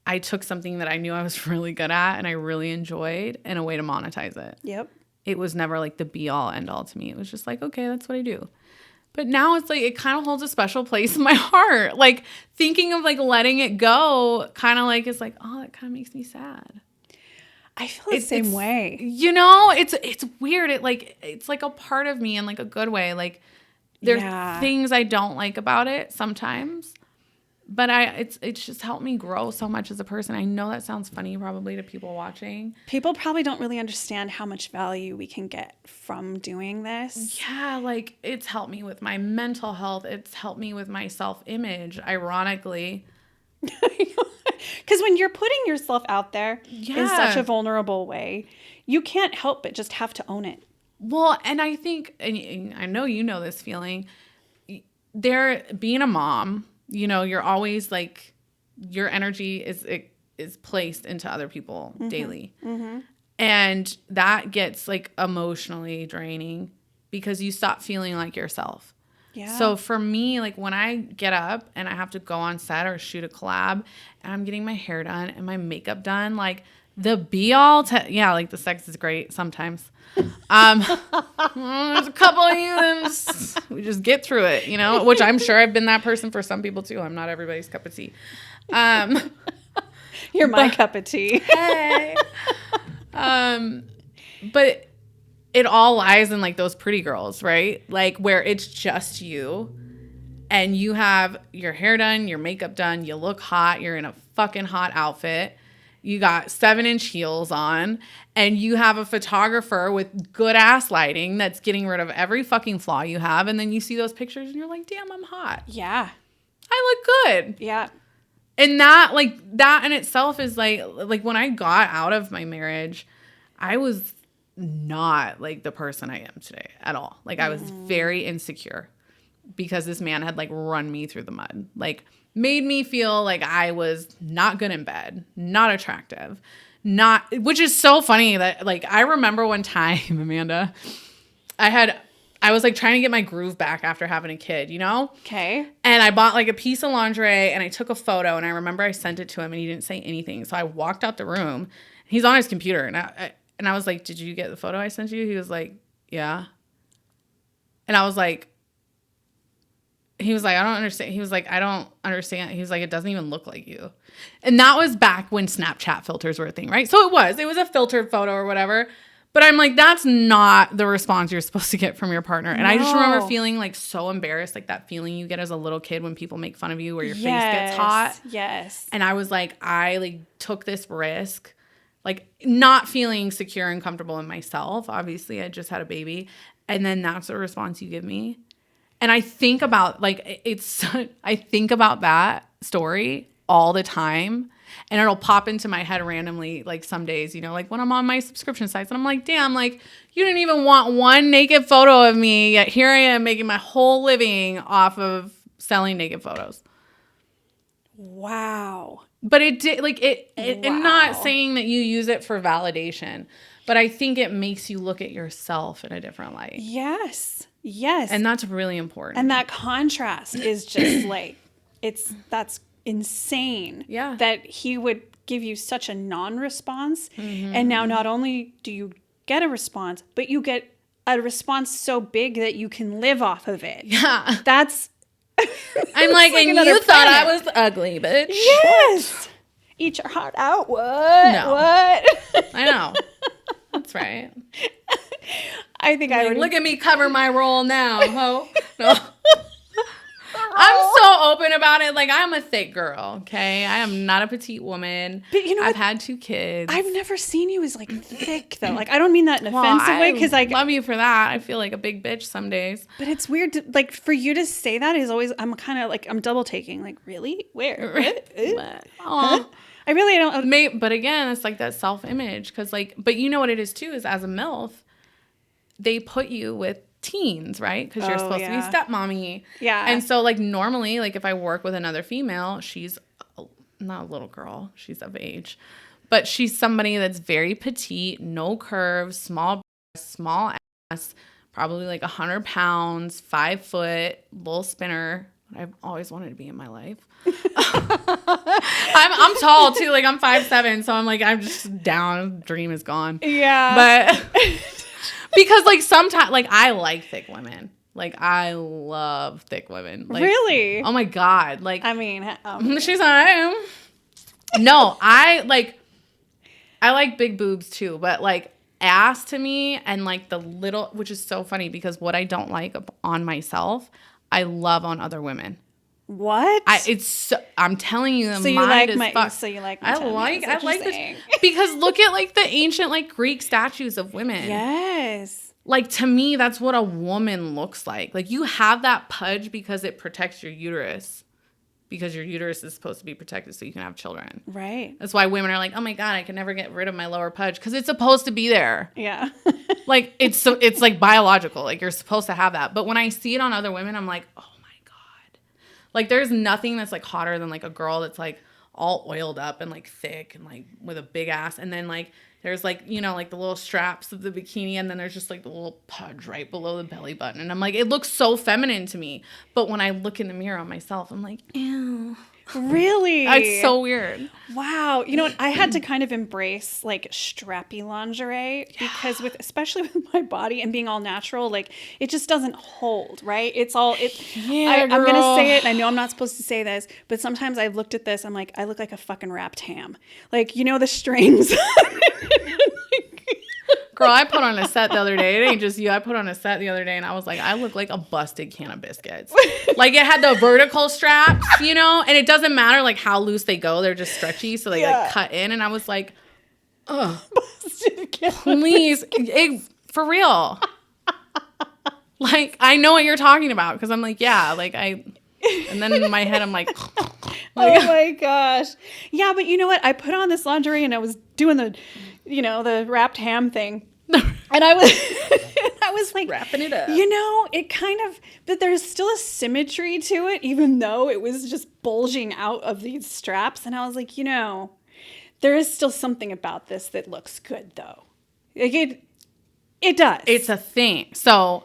[SPEAKER 2] I took something that I knew I was really good at and I really enjoyed and a way to monetize it.
[SPEAKER 1] Yep.
[SPEAKER 2] It was never like the be all end all to me. It was just like, okay, that's what I do. But now it's like, it kind of holds a special place in my heart. Like, thinking of like letting it go kind of like, it's like, oh, that kind of makes me sad.
[SPEAKER 1] I feel the same way.
[SPEAKER 2] It's weird. It's like a part of me in like a good way. Like, there's things I don't like about it sometimes. But it's just helped me grow so much as a person. I know that sounds funny probably to people watching.
[SPEAKER 1] People probably don't really understand how much value we can get from doing this.
[SPEAKER 2] Yeah, like, it's helped me with my mental health. It's helped me with my self-image, ironically.
[SPEAKER 1] Because when you're putting yourself out there in such a
[SPEAKER 2] Yeah.
[SPEAKER 1] vulnerable way, you can't help but just have to own it.
[SPEAKER 2] Well, and I think, and I know you know this feeling, being a mom, you know, you're always like, your energy is placed into other people daily. And that gets like emotionally draining because you stop feeling like yourself.
[SPEAKER 1] Yeah.
[SPEAKER 2] So for me, like when I get up and I have to go on set or shoot a collab and I'm getting my hair done and my makeup done, like the like the sex is great sometimes. There's a couple of you, we just get through it, you know, which I'm sure I've been that person for some people too. I'm not everybody's cup of tea.
[SPEAKER 1] You're my cup of tea.
[SPEAKER 2] Hey. But it all lies in like those pretty girls, right? Like where it's just you and you have your hair done, your makeup done, you look hot, you're in a fucking hot outfit. You got 7-inch heels on and you have a photographer with good ass lighting that's getting rid of every fucking flaw you have. And then you see those pictures and you're like, damn, I'm hot.
[SPEAKER 1] Yeah.
[SPEAKER 2] I look good.
[SPEAKER 1] Yeah.
[SPEAKER 2] And that in itself is like when I got out of my marriage, I was not like the person I am today at all. Like I was very insecure because this man had like run me through the mud, like made me feel like I was not good in bed, not attractive, which is so funny that like I remember one time, Amanda, I was like trying to get my groove back after having a kid, you know?
[SPEAKER 1] Okay.
[SPEAKER 2] And I bought like a piece of lingerie and I took a photo and I remember I sent it to him and he didn't say anything. So I walked out the room. He's on his computer and I was like, did you get the photo I sent you? He was like, yeah. And I was like, he was like, I don't understand. He was like, I don't understand. He was like, it doesn't even look like you. And that was back when Snapchat filters were a thing, right? So it was a filtered photo or whatever. But I'm like, that's not the response you're supposed to get from your partner. And I just remember feeling like so embarrassed, like that feeling you get as a little kid when people make fun of you or your face gets hot.
[SPEAKER 1] Yes.
[SPEAKER 2] And I was like, I like took this risk, like not feeling secure and comfortable in myself. Obviously, I just had a baby. And then that's the response you give me. And I think about I think about that story all the time. And it'll pop into my head randomly, like some days, you know, like when I'm on my subscription sites and I'm like, damn, like you didn't even want one naked photo of me. Yet here I am making my whole living off of selling naked photos.
[SPEAKER 1] Wow.
[SPEAKER 2] But it did and not saying that you use it for validation, but I think it makes you look at yourself in a different light.
[SPEAKER 1] Yes. Yes.
[SPEAKER 2] And that's really important.
[SPEAKER 1] And that contrast is just like, that's insane.
[SPEAKER 2] Yeah.
[SPEAKER 1] That he would give you such a non-response. And now not only do you get a response, but you get a response so big that you can live off of it.
[SPEAKER 2] Yeah.
[SPEAKER 1] That's
[SPEAKER 2] I'm like, and you thought I was ugly, bitch.
[SPEAKER 1] Yes. Eat your heart out. What?
[SPEAKER 2] No.
[SPEAKER 1] What?
[SPEAKER 2] I know. That's right.
[SPEAKER 1] I think I would
[SPEAKER 2] look at me cover my role now, ho. No. I'm so open about it. Like, I'm a thick girl, okay? I am not a petite woman.
[SPEAKER 1] But you know
[SPEAKER 2] I've had 2 kids.
[SPEAKER 1] I've never seen you as, like, thick, though. Like, I don't mean that in an offensive way, because, like...
[SPEAKER 2] love you for that. I feel like a big bitch some days.
[SPEAKER 1] But it's weird, like, for you to say that is always... I'm kind of, like, I'm double-taking. Like, really? Where? What? Huh? I really don't...
[SPEAKER 2] But again, it's, like, that self-image. Because, like... But you know what it is, too, is as a MILF, they put you with teens, right? Because you're supposed to be stepmommy.
[SPEAKER 1] Yeah.
[SPEAKER 2] And so, like, normally, like, if I work with another female, she's not a little girl. She's of age. But she's somebody that's very petite, no curves, small breasts, small ass, probably like 100 pounds, 5 foot, little spinner. I've always wanted to be in my life. I'm tall, too. Like, I'm 5'7", so I'm like, I'm just down. Dream is gone.
[SPEAKER 1] Yeah.
[SPEAKER 2] But... Because, like, sometimes, like, I like thick women. Like, I love thick women. Like,
[SPEAKER 1] really?
[SPEAKER 2] Oh, my God. Like,
[SPEAKER 1] I mean...
[SPEAKER 2] she's not... No, I like big boobs, too. But, like, ass to me and, like, the little... Which is so funny because what I don't like on myself, I love on other women.
[SPEAKER 1] What?
[SPEAKER 2] I'm telling you,
[SPEAKER 1] so you like my fuck. So you like my
[SPEAKER 2] I like this because look at like the ancient like Greek statues of women.
[SPEAKER 1] Yes.
[SPEAKER 2] Like to me, that's what a woman looks like. Like you have that pudge because it protects your uterus. because your uterus is supposed to be protected so you can have children.
[SPEAKER 1] Right.
[SPEAKER 2] That's why women are like, oh my God, I can never get rid of my lower pudge because it's supposed to be there.
[SPEAKER 1] Yeah.
[SPEAKER 2] Like it's like biological. Like you're supposed to have that. But when I see it on other women, I'm like, oh my God. Like there's nothing that's like hotter than like a girl that's like all oiled up and like thick and like with a big ass. And then like there's like, you know, like the little straps of the bikini, and then there's just like the little pudge right below the belly button. And I'm like, it looks so feminine to me. But when I look in the mirror on myself, I'm like, ew.
[SPEAKER 1] Really?
[SPEAKER 2] It's so weird.
[SPEAKER 1] Wow. You know what? I had to kind of embrace like strappy lingerie because especially with my body and being all natural, like it just doesn't hold, right? I'm going to say it. And I know I'm not supposed to say this, but sometimes I've looked at this. I'm like, I look like a fucking wrapped ham. Like, you know, the strings.
[SPEAKER 2] Girl, I put on a set the other day. It ain't just you. I put on a set the other day and I was like, I look like a busted can of biscuits. Like it had the vertical straps, you know, and it doesn't matter like how loose they go. They're just stretchy. So they like cut in. And I was like, oh, please. For real. Like, I know what you're talking about. Cause I'm like, yeah, like and then in my head, I'm like,
[SPEAKER 1] oh my gosh. Yeah. But you know what? I put on this lingerie and I was doing the wrapped ham thing. And I was like
[SPEAKER 2] wrapping it up.
[SPEAKER 1] You know, it kind of, but there's still a symmetry to it, even though it was just bulging out of these straps. And I was like, you know, there is still something about this that looks good though. Like it does.
[SPEAKER 2] It's a thing. So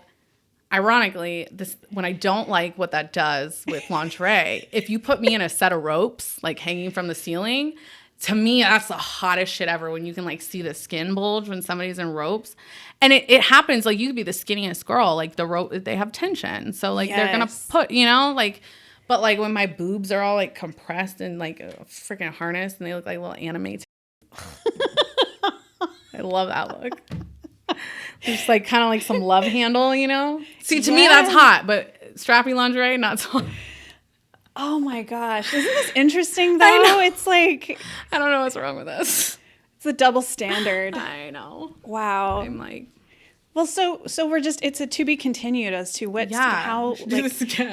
[SPEAKER 2] ironically, when I don't like what that does with lingerie, if you put me in a set of ropes, like hanging from the ceiling, to me, that's the hottest shit ever when you can like see the skin bulge when somebody's in ropes. And it happens, like you could be the skinniest girl, like the rope, they have tension. So like they're going to put, you know, like, but like when my boobs are all like compressed and like a freaking harness and they look like little anime. I love that look. Just like kind of like some love handle, you know? See, to me, that's hot, but strappy lingerie, not so hot.
[SPEAKER 1] Oh my gosh. Isn't this interesting though? It's like,
[SPEAKER 2] I don't know what's wrong with us.
[SPEAKER 1] It's a double standard.
[SPEAKER 2] I know.
[SPEAKER 1] Wow.
[SPEAKER 2] I'm like,
[SPEAKER 1] well, so we're just, it's a to be continued as to how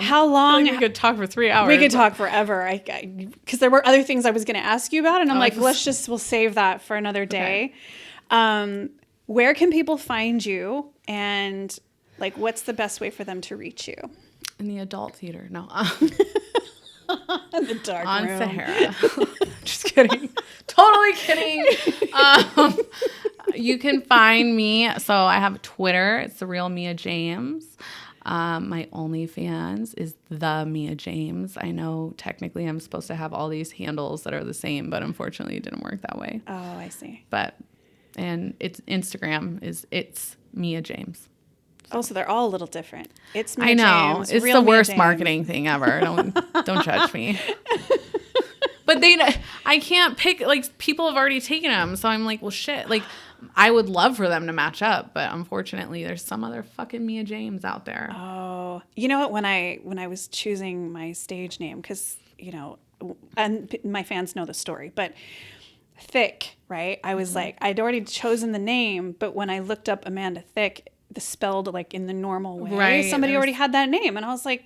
[SPEAKER 2] how
[SPEAKER 1] long.
[SPEAKER 2] We could talk for 3 hours.
[SPEAKER 1] We could talk forever. Because there were other things I was going to ask you about, and I'm like, we'll save that for another day. Okay. Where can people find you, and like, what's the best way for them to reach you?
[SPEAKER 2] In the adult theater. No.
[SPEAKER 1] In the dark
[SPEAKER 2] on
[SPEAKER 1] room.
[SPEAKER 2] Sahara. Just kidding. Totally kidding. You can find me. So I have Twitter. It's the real Mia James. My OnlyFans is the Mia James. I know technically I'm supposed to have all these handles that are the same, but unfortunately it didn't work that way.
[SPEAKER 1] Oh, I see.
[SPEAKER 2] And it's Instagram it's Mia James.
[SPEAKER 1] Oh, so they're all a little different. It's Mia
[SPEAKER 2] I know.
[SPEAKER 1] James,
[SPEAKER 2] it's the worst marketing thing ever. Don't judge me. But I can't pick, like, people have already taken them. So I'm like, well, shit. Like, I would love for them to match up. But unfortunately, there's some other fucking Mia James out there.
[SPEAKER 1] Oh, you know what? When I was choosing my stage name, because, you know, and my fans know the story, but Thickk, right? I was like, I'd already chosen the name. But when I looked up Amanda Thickk, the spelled like in the normal way. Right. Somebody already had that name. And I was like,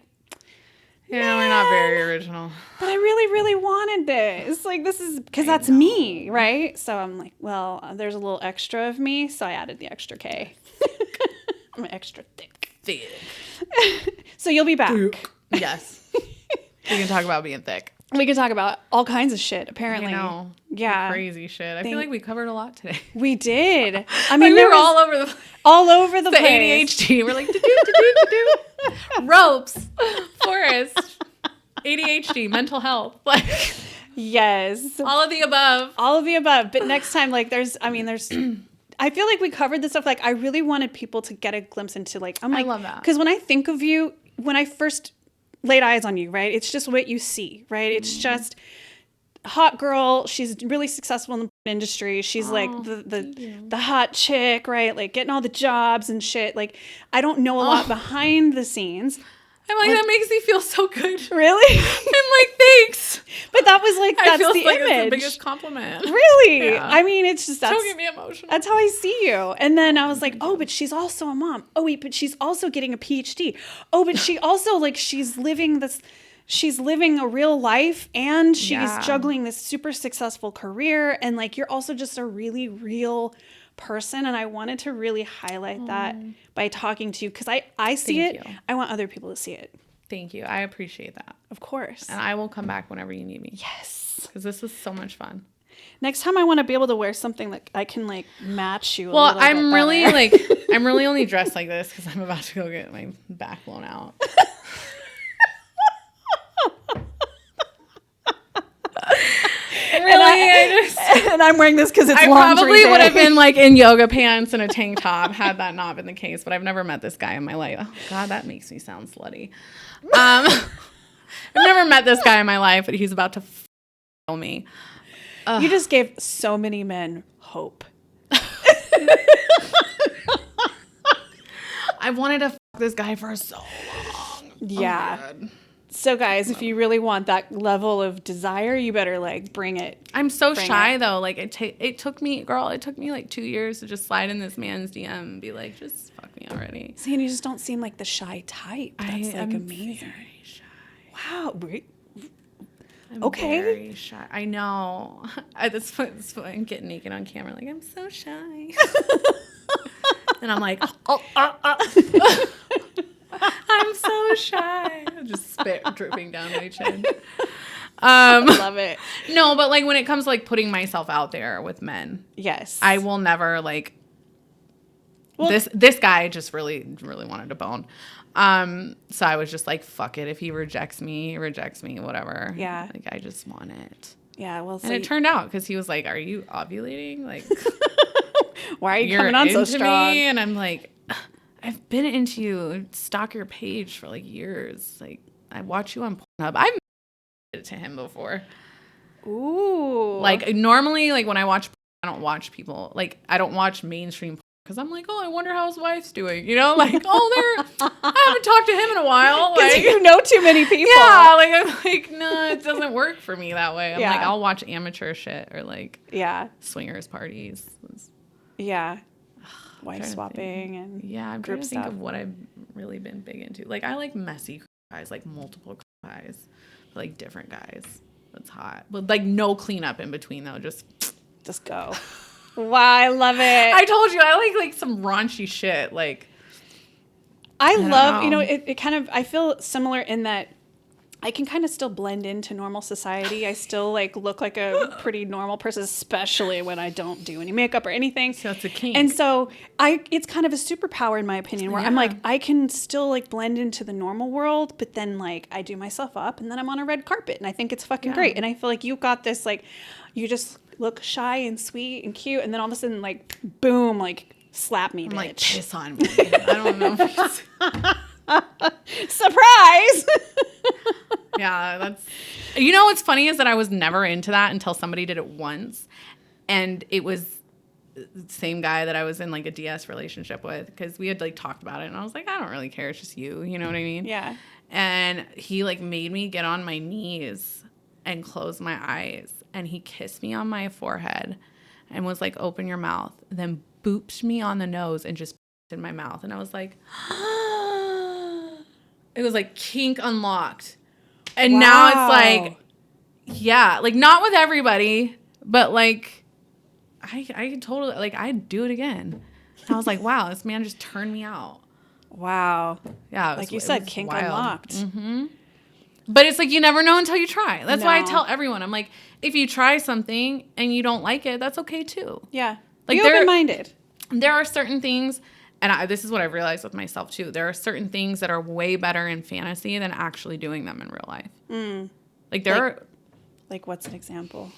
[SPEAKER 2] yeah, we're not very original.
[SPEAKER 1] But I really, really wanted this. Like, this is because that's me, right? So I'm like, well, there's a little extra of me. So I added the extra K. I'm extra thick. So you'll be back.
[SPEAKER 2] Yes. We can talk about being thick.
[SPEAKER 1] We can talk about all kinds of shit, apparently.
[SPEAKER 2] I know.
[SPEAKER 1] Yeah.
[SPEAKER 2] Crazy shit. I feel like we covered a lot today.
[SPEAKER 1] We did. I mean,
[SPEAKER 2] we were all over the
[SPEAKER 1] place.
[SPEAKER 2] ADHD. We're like, do. Ropes, forest, ADHD, mental health. Like,
[SPEAKER 1] yes.
[SPEAKER 2] All of the above.
[SPEAKER 1] All of the above. But next time, like, there's, I feel like we covered this stuff. Like, I really wanted people to get a glimpse into, like, I
[SPEAKER 2] love that.
[SPEAKER 1] Because when I think of you, when I first laid eyes on you, right? It's just what you see, right? It's just hot girl. She's really successful in the industry. She's like the hot chick, right? Like getting all the jobs and shit. Like, I don't know a lot behind the scenes.
[SPEAKER 2] I'm like, that makes me feel so good.
[SPEAKER 1] Really?
[SPEAKER 2] I'm like, thanks.
[SPEAKER 1] But that was like, that's the image.
[SPEAKER 2] That's the biggest compliment.
[SPEAKER 1] Really?
[SPEAKER 2] Yeah.
[SPEAKER 1] I mean, it's just,
[SPEAKER 2] don't get me emotional.
[SPEAKER 1] That's how I see you. And then I was like, oh, but she's also a mom. Oh, wait, but she's also getting a PhD. Oh, but she also, like, she's living this, she's living a real life and she's juggling this super successful career. And like, you're also just a really real person. And I wanted to really highlight that by talking to you, because I see it. I want other people to see it.
[SPEAKER 2] Thank you. I appreciate that.
[SPEAKER 1] Of course.
[SPEAKER 2] And I will come back whenever you need me.
[SPEAKER 1] Yes.
[SPEAKER 2] Because this was so much fun.
[SPEAKER 1] Next time I want to be able to wear something that I can like match you.
[SPEAKER 2] Well, I'm really I'm really only dressed like this because I'm about to go get my back blown out.
[SPEAKER 1] And I'm wearing this because it's laundry
[SPEAKER 2] probably
[SPEAKER 1] day.
[SPEAKER 2] would have been like in yoga pants and a tank top had that not been the case, but I've never met this guy in my life. Oh God, that makes me sound slutty. I've never met this guy in my life, but he's about to kill me.
[SPEAKER 1] You just gave so many men hope.
[SPEAKER 2] I wanted to this guy for so long.
[SPEAKER 1] Yeah. Oh, so guys, if you really want that level of desire, you better like bring it.
[SPEAKER 2] I'm so shy though. Like it took me like 2 years to just slide in this man's DM and be like, just fuck me already.
[SPEAKER 1] See, and you just don't seem like the shy type. That's like amazing.
[SPEAKER 2] Very shy.
[SPEAKER 1] Wow.
[SPEAKER 2] I'm
[SPEAKER 1] okay.
[SPEAKER 2] Very shy. I know. That's why I'm getting naked on camera. Like, I'm so shy. And I'm like, I'm so shy. Just spit dripping down my chin.
[SPEAKER 1] Love it.
[SPEAKER 2] No, but like when it comes to like putting myself out there with men,
[SPEAKER 1] yes,
[SPEAKER 2] I will never like. Well, this guy just really wanted to bone. So I was just like, fuck it. If he rejects me, whatever.
[SPEAKER 1] Yeah.
[SPEAKER 2] Like I just want it.
[SPEAKER 1] Yeah. Well,
[SPEAKER 2] and it turned out because he was like, "Are you ovulating? Like,
[SPEAKER 1] why are you coming on so strong?"
[SPEAKER 2] Me? And I'm like, I've been into you. Stalk your page for like years. Like I watch you on Pornhub. I've did it to him before.
[SPEAKER 1] Ooh.
[SPEAKER 2] Like normally, like when I watch, I don't watch people. Like I don't watch mainstream. Because I'm like, oh, I wonder how his wife's doing. You know, like, I haven't talked to him in a while.
[SPEAKER 1] Because you know too many people.
[SPEAKER 2] Yeah, like, I'm like, no, it doesn't work for me that way. I'm like, I'll watch amateur shit or like swingers parties.
[SPEAKER 1] Yeah. Wife swapping and
[SPEAKER 2] I'm
[SPEAKER 1] group
[SPEAKER 2] trying to think
[SPEAKER 1] stuff.
[SPEAKER 2] of what I've really been big into. Like, I like messy guys, like multiple guys, like different guys. That's hot. But like no cleanup in between though. Just
[SPEAKER 1] go. Wow, I love it.
[SPEAKER 2] I told you I like some raunchy shit. Like
[SPEAKER 1] I love, it kind of, I feel similar in that I can kind of still blend into normal society. I still like look like a pretty normal person, especially when I don't do any makeup or anything.
[SPEAKER 2] So it's a kink.
[SPEAKER 1] And so it's kind of a superpower in my opinion where I'm like, I can still like blend into the normal world, but then like I do myself up and then I'm on a red carpet and I think it's fucking great. And I feel like you got this, like, you just look shy and sweet and cute. And then all of a sudden, like, boom, like, slap me, bitch.
[SPEAKER 2] Like, piss on me. I don't know.
[SPEAKER 1] Surprise!
[SPEAKER 2] Yeah, that's... You know what's funny is that I was never into that until somebody did it once. And it was the same guy that I was in, like, a DS relationship with. Because we had, like, talked about it. And I was like, I don't really care. It's just you. You know what I mean?
[SPEAKER 1] Yeah.
[SPEAKER 2] And he, like, made me get on my knees and close my eyes. And he kissed me on my forehead and was like, open your mouth. Then booped me on the nose and just in my mouth. And I was like, it was like kink unlocked. And now it's like, yeah, like not with everybody, but like I totally, like I'd do it again. And I was like, wow, this man just turned me out.
[SPEAKER 1] Wow.
[SPEAKER 2] Yeah.
[SPEAKER 1] Like you said, kink unlocked.
[SPEAKER 2] Mm-hmm. But it's like you never know until you try. That's why I tell everyone. I'm like, if you try something and you don't like it, that's okay too.
[SPEAKER 1] Yeah.
[SPEAKER 2] Like
[SPEAKER 1] be open-minded.
[SPEAKER 2] There are certain things, and this is what I've realized with myself too. There are certain things that are way better in fantasy than actually doing them in real life.
[SPEAKER 1] Mm.
[SPEAKER 2] Like there are...
[SPEAKER 1] Like what's an example?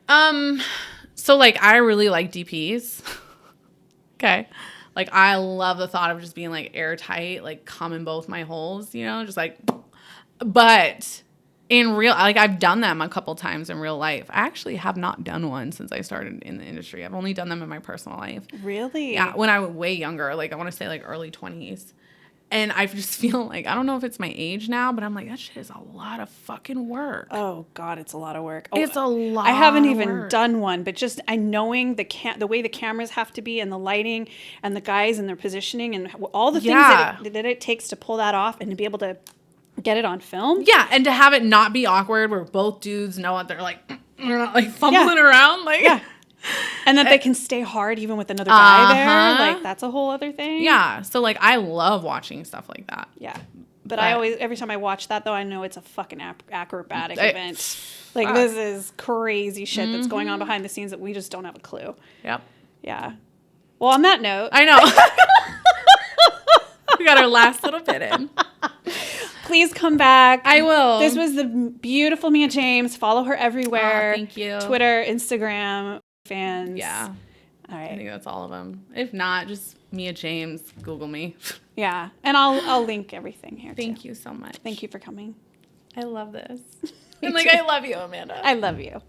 [SPEAKER 2] So like I really like DPs. Okay. Like I love the thought of just being like airtight, like cum in both my holes, you know, just like... But in real, like I've done them a couple times in real life. I actually have not done one since I started in the industry. I've only done them in my personal life.
[SPEAKER 1] Really?
[SPEAKER 2] Yeah, when I was way younger, like I want to say like early 20s. And I just feel like, I don't know if it's my age now, but I'm like, that shit is a lot of fucking work.
[SPEAKER 1] Oh God, it's a lot of work.
[SPEAKER 2] It's a lot.
[SPEAKER 1] I haven't even done one, but just knowing the way the cameras have to be and the lighting and the guys and their positioning and all the things that it takes to pull that off and to be able to get it on film.
[SPEAKER 2] Yeah, and to have it not be awkward where both dudes know what they're like, they're not like fumbling around. Like,
[SPEAKER 1] yeah. And that they can stay hard even with another guy there. Like, that's a whole other thing.
[SPEAKER 2] Yeah. So, like, I love watching stuff like that.
[SPEAKER 1] Yeah. But I always, every time I watch that, though, I know it's a fucking acrobatic event. Like, this is crazy shit that's going on behind the scenes that we just don't have a clue.
[SPEAKER 2] Yep.
[SPEAKER 1] Yeah. Well, on that note.
[SPEAKER 2] I know. We got our last little bit in.
[SPEAKER 1] Please come back.
[SPEAKER 2] I will.
[SPEAKER 1] This was the beautiful Mia James. Follow her everywhere.
[SPEAKER 2] Thank you.
[SPEAKER 1] Twitter, Instagram, fans.
[SPEAKER 2] Yeah.
[SPEAKER 1] All right.
[SPEAKER 2] I think that's all of them. If not, just Mia James. Google me.
[SPEAKER 1] Yeah. And I'll link everything here.
[SPEAKER 2] Thank you so much.
[SPEAKER 1] Thank you for coming.
[SPEAKER 2] I love this. And like, I love you, Amanda.
[SPEAKER 1] I love you.